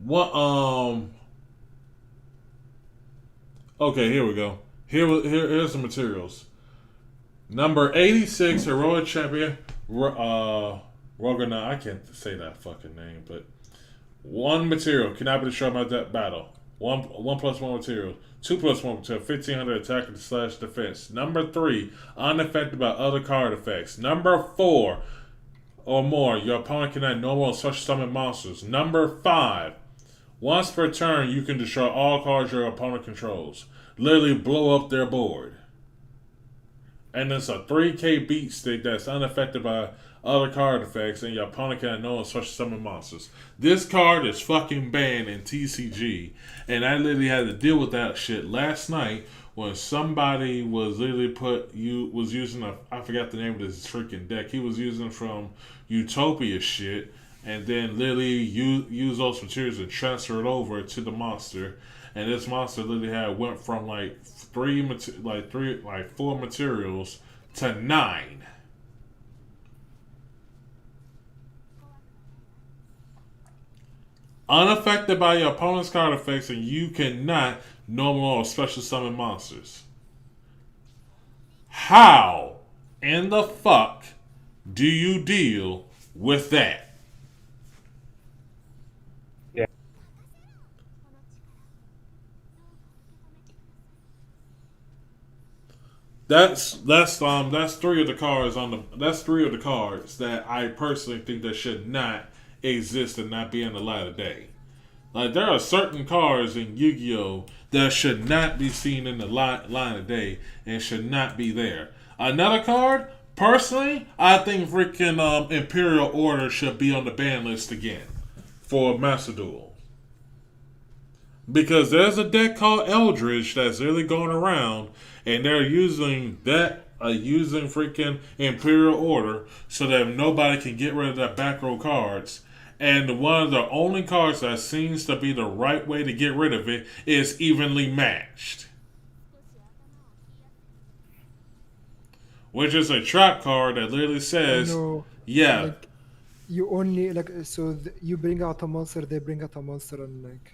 What? Okay, here we go. Here's the materials. Number 86, heroic champion. Rogana. I can't say that fucking name, but 1 material cannot be destroyed by that battle. 1+1 material. 2+1 material. 1500 attack and / defense. Number 3, unaffected by other card effects. Number 4 or more, your opponent cannot normal or special summon monsters. Number 5, once per turn, you can destroy all cards your opponent controls. Literally blow up their board. And it's a 3K beat stick that's unaffected by other card effects, and your opponent cannot know such summon monsters. This card is fucking banned in TCG, and I literally had to deal with that shit last night when somebody was literally was using I forgot the name of this freaking deck. He was using from Utopia shit, and then literally use those materials and transfer it over to the monster. And this monster literally went from like 4 materials to 9. Unaffected by your opponent's card effects, and you cannot normal or special summon monsters. How in the fuck do you deal with that? That's 3 of the cards that's 3 of the cards that I personally think that should not exist and not be in the light of day. Like, there are certain cards in Yu-Gi-Oh! That should not be seen in the line of day and should not be there. Another card, personally, I think freaking Imperial Order should be on the ban list again for Master Duel. Because there's a deck called Eldritch that's really going around, and they're using freaking Imperial Order so that nobody can get rid of their back row cards. And one of the only cards that seems to be the right way to get rid of it is evenly matched, which is a trap card that literally says, yeah. Like, you only you bring out a monster, they bring out a monster, and like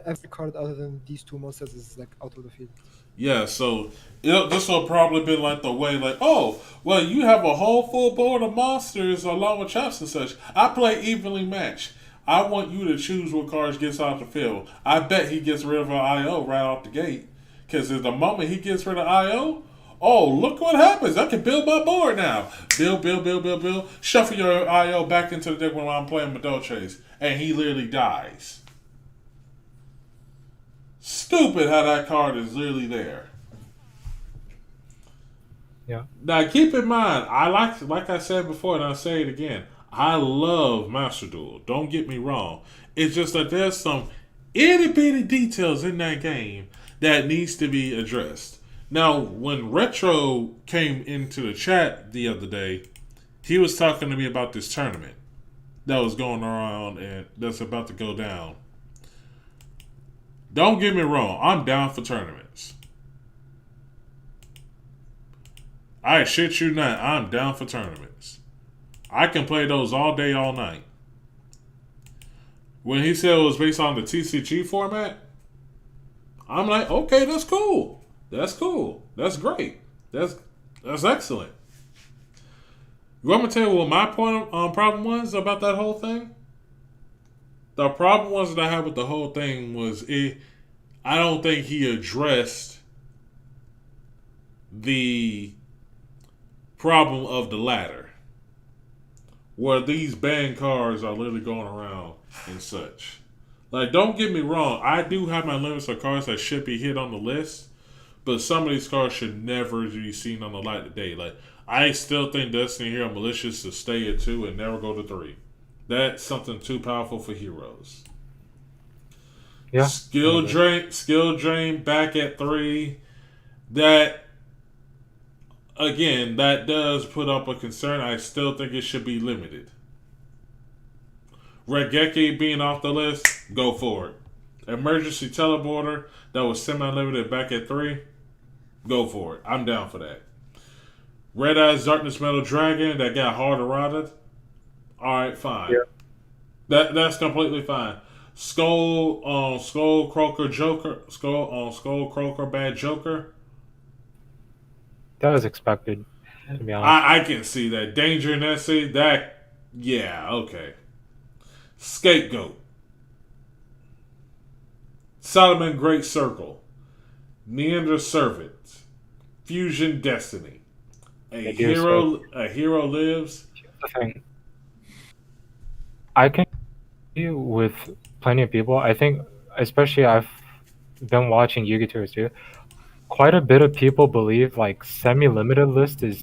every card other than these 2 monsters is like out of the field. Yeah, so this will probably be like the way, like, oh, well, you have a whole full board of monsters along with traps and such. I play evenly matched. I want you to choose what cards gets out the field. I bet he gets rid of an IO right off the gate. Because the moment he gets rid of IO, oh, look what happens. I can build my board now. Build. Shuffle your IO back into the deck when I'm playing with Dossoles. And he literally dies. Stupid how that card is literally there. Yeah. Now keep in mind, I like I said before, and I'll say it again. I love Master Duel. Don't get me wrong. It's just that there's some itty bitty details in that game that needs to be addressed. Now, when Retro came into the chat the other day, He was talking to me about this tournament that was going around and that's about to go down. Don't get me wrong, I'm down for tournaments. I shit you not, I'm down for tournaments. I can play those all day, all night. When he said it was based on the TCG format, I'm like, okay, that's cool. That's cool. That's great. That's excellent. You want me to tell you what my problem was about that whole thing? The problem was that I had with the whole thing was I don't think he addressed the problem of the ladder, where these banned cards are literally going around and such. Like, don't get me wrong, I do have my limits of cards that should be hit on the list, but some of these cards should never be seen on the light of day. Like, I still think Destiny Hero Malicious to stay at 2 and never go to 3. That's something too powerful for heroes. Yeah. Skill drain back at 3. That, again, that does put up a concern. I still think it should be limited. Regeki being off the list, go for it. Emergency teleporter that was semi-limited back at 3, go for it. I'm down for that. Red Eyes Darkness Metal Dragon that got hard eroded. Alright, fine. Yeah. That's completely fine. Skull Croaker Joker. Skull Croaker Bad Joker. That was expected, to be honest. I can see that. Danger Nessie, that, yeah, okay. Scapegoat. Solomon Great Circle. Neander Servant. Fusion Destiny. A hero lives. Here's the thing. I can agree with plenty of people. I think, especially I've been watching Yu-Gi Tours too. Quite a bit of people believe like semi-limited list is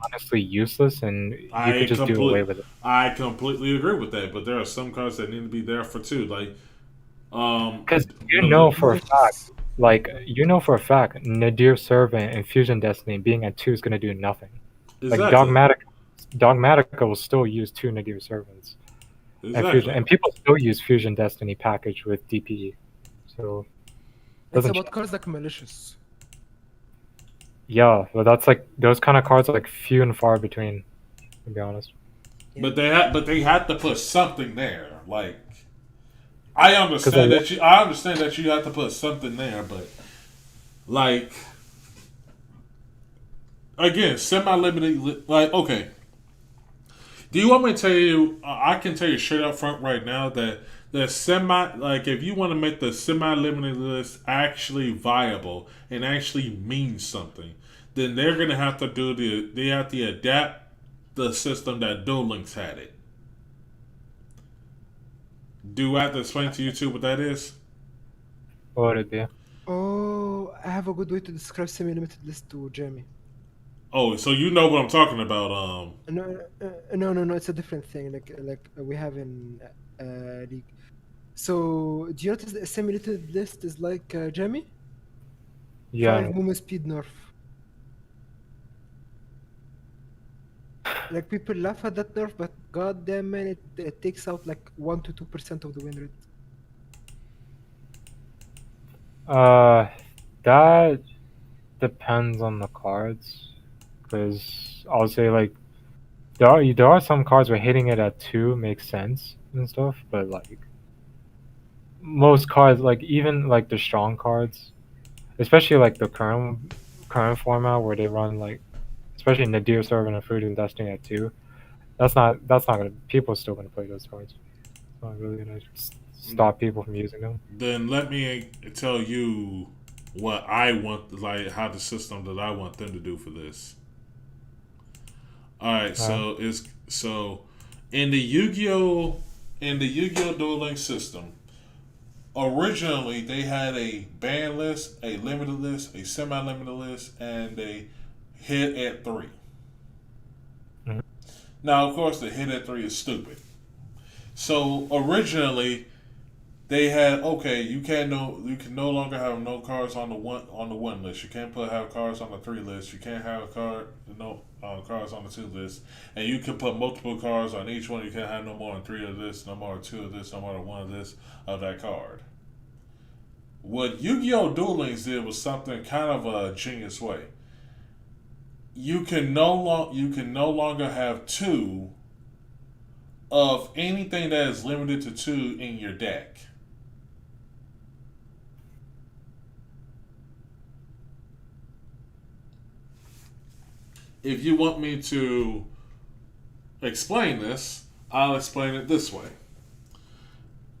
honestly useless, and you could just do away with it. I completely agree with that, but there are some cards that need to be there for 2. Like, because you know for a fact, Nadir Servant and Fusion Destiny being at 2 is going to do nothing. exactly. Like Dogmatica will still use 2 Nadir Servants. Exactly. And people still use Fusion Destiny package with DPE. So It's about cards like Malicious. yeah, but that's like those kind of cards are like few and far between, to be honest. But they had to put something there. Like, I understand that you have to put something there, but like, again, semi-limited. Like, okay, do you want me to tell you? I can tell you straight up front right now that if you want to make the semi-limited list actually viable and actually mean something, then they're gonna have to they have to adapt the system that Duel Links had it. Do I have to explain to you too what that is? What would it be? Oh, I have a good way to describe semi-limited list to Jamie. Oh, so you know what I'm talking about? No, it's a different thing. Like we have in League. So do you notice the semi-limited list is like Jamie? Yeah. 5 movement speed nerf. Like, people laugh at that nerf, but goddamn man, it takes out like 1 to 2% of the win rate. That depends on the cards, because I'll say like there are some cards where hitting it at 2 makes sense and stuff, but like most cards, like even like the strong cards, especially like the current format where they run like, especially Nadir Servant and Food and Destiny at 2, that's not gonna, people are still gonna play those cards. It's not really gonna stop people from using them. Then let me tell you what I want, like how the system that I want them to do for this. All right, so in the Yu-Gi-Oh Duel Links system, originally they had a ban list, a limited list, a semi-limited list, and a hit at 3. Mm-hmm. Now, of course, the hit at 3 is stupid. So originally, they had okay, you can no longer have no cards on the one list. You can't have cards on the three list. You can't have cards on the two list, and you can put multiple cards on each one. You can't have no more than three of this, no more than two of this, no more than one of this of that card. What Yu-Gi-Oh! Duel Links did was something kind of a genius way. You can no longer have two of anything that is limited to two in your deck. If you want me to explain this, I'll explain it this way.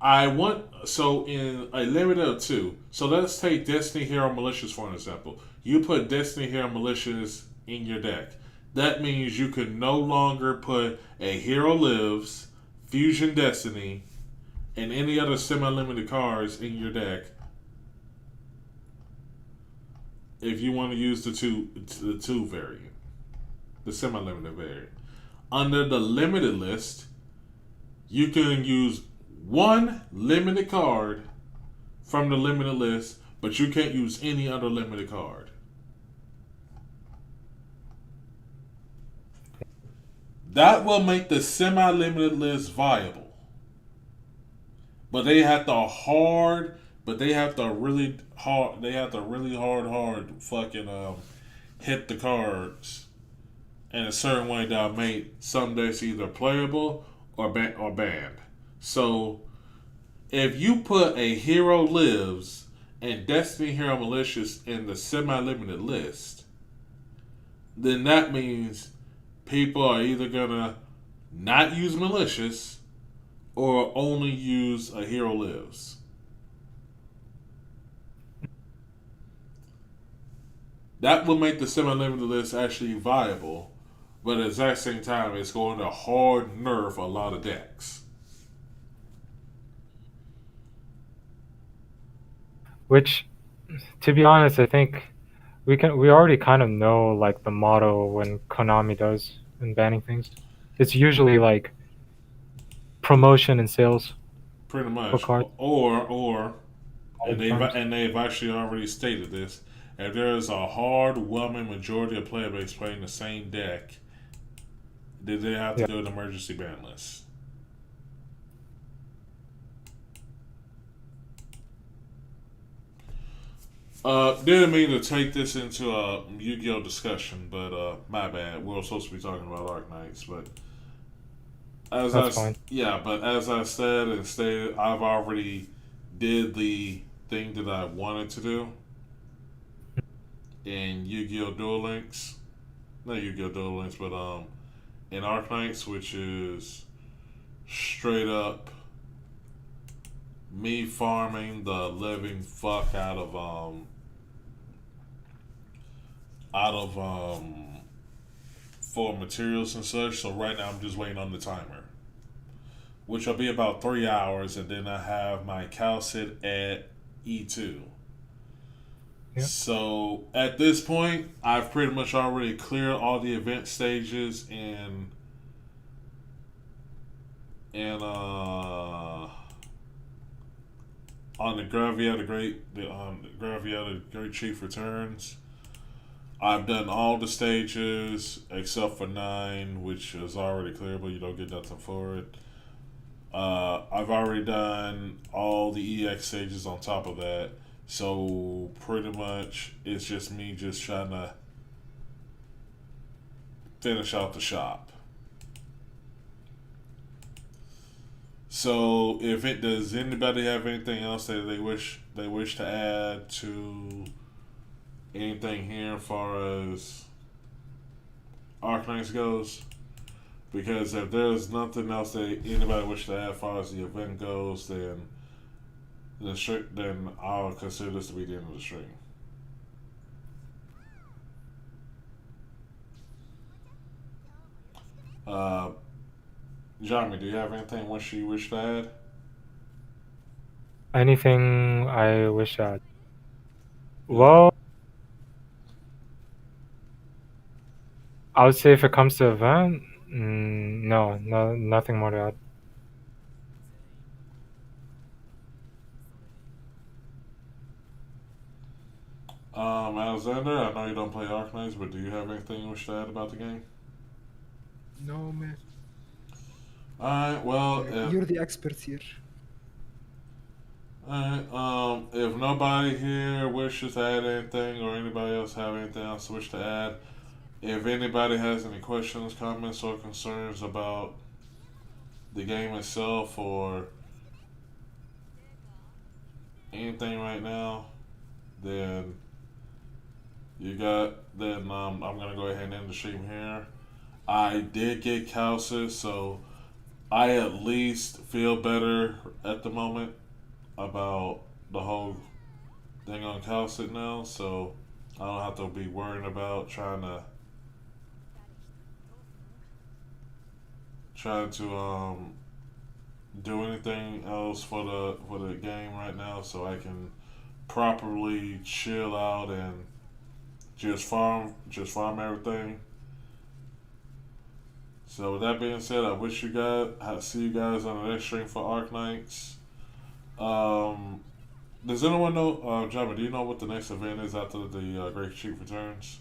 In a limit of two. So let's take Destiny Hero Militias for an example. You put Destiny Hero Militias in your deck. That means you could no longer put a Hero Lives, Fusion Destiny, and any other semi-limited cards in your deck if you want to use the two variant. The semi-limited variant. Under the limited list, you can use one limited card from the limited list, but you can't use any other limited card. That will make the semi-limited list viable. But they have to really hard fucking hit the cards in a certain way that made some decks either playable or banned. So, if you put a Hero Lives and Destiny Hero Militias in the semi-limited list, then that means people are either gonna not use Militias or only use a Hero Lives. That will make the semi-limited list actually viable, but at the exact same time, it's going to hard nerf a lot of decks. Which, to be honest, I think we already kind of know like the motto when Konami does in banning things. It's usually like promotion and sales. Pretty much. Or and they've actually already stated this. If there is a hard-whelming majority of player base playing the same deck, then they have to do an emergency ban list. Didn't mean to take this into a Yu-Gi-Oh discussion, but my bad. We were supposed to be talking about Arknights, but That's fine. Yeah, but as I said and stated, I've already did the thing that I wanted to do in Yu-Gi-Oh! Duel Links. Not Yu-Gi-Oh! Duel Links, but in Arknights, which is straight up me farming the living fuck out of for materials and such. So right now I'm just waiting on the timer, which will be about 3 hours, and then I have my Cal sit at E2. Yeah. So at this point, I've pretty much already cleared all the event stages and on the Gravia the Great Chief Returns. I've done all the stages except for 9, which is already clear, but you don't get nothing for it. I've already done all the EX stages on top of that, so pretty much it's just me just trying to finish out the shop. So, does anybody have anything else that they wish to add to anything here as far as Arknights goes? Because if there's nothing else that anybody wishes to add as far as the event goes, then I'll consider this to be the end of the stream. Jeremy, do you have anything you wish to add? Anything I wish to add? Well, I would say if it comes to event, no, nothing more to add. Alexander, I know you don't play Arknights, but do you have anything you wish to add about the game? No, man. Alright, well, You're the expert here. alright, if nobody here wishes to add anything or anybody else have anything else to wish to add, if anybody has any questions, comments, or concerns about the game itself or anything right now, then I'm gonna go ahead and end the stream here. I did get calcium, so I at least feel better at the moment about the whole thing on calcium now, so I don't have to be worrying about trying to do anything else for the game right now, so I can properly chill out and just farm everything. So with that being said, I see you guys on the next stream for Arknights. Does anyone know, Jabba, do you know what the next event is after the Great Chief returns?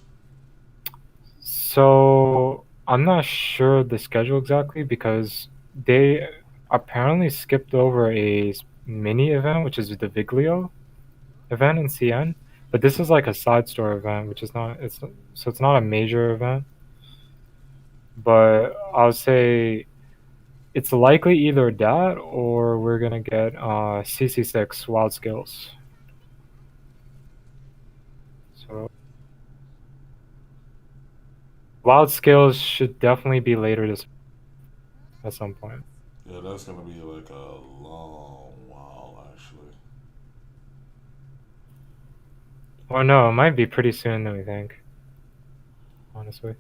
So I'm not sure the schedule exactly because they apparently skipped over a mini event, which is the Viglio event in CN. But this is like a side store event, which is not it's not a major event. But I'll say it's likely either that or we're gonna get CC6 Wild Skills. So Wild Skills should definitely be later this at some point. Yeah, that's gonna be like a long while, actually. Or no, it might be pretty soon than we think. Honestly.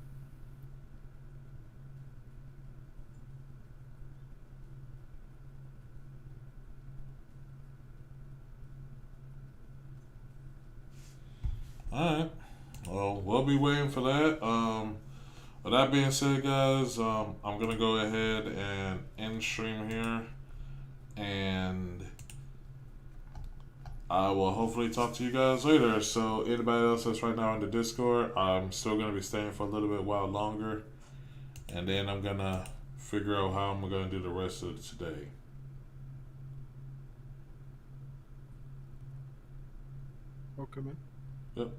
Alright. Well, we'll be waiting for that. With that being said, guys, I'm gonna go ahead and end stream here, and I will hopefully talk to you guys later. So anybody else that's right now in the Discord, I'm still gonna be staying for a little bit while longer, and then I'm gonna figure out how I'm gonna do the rest of today. Okay, man. Yep.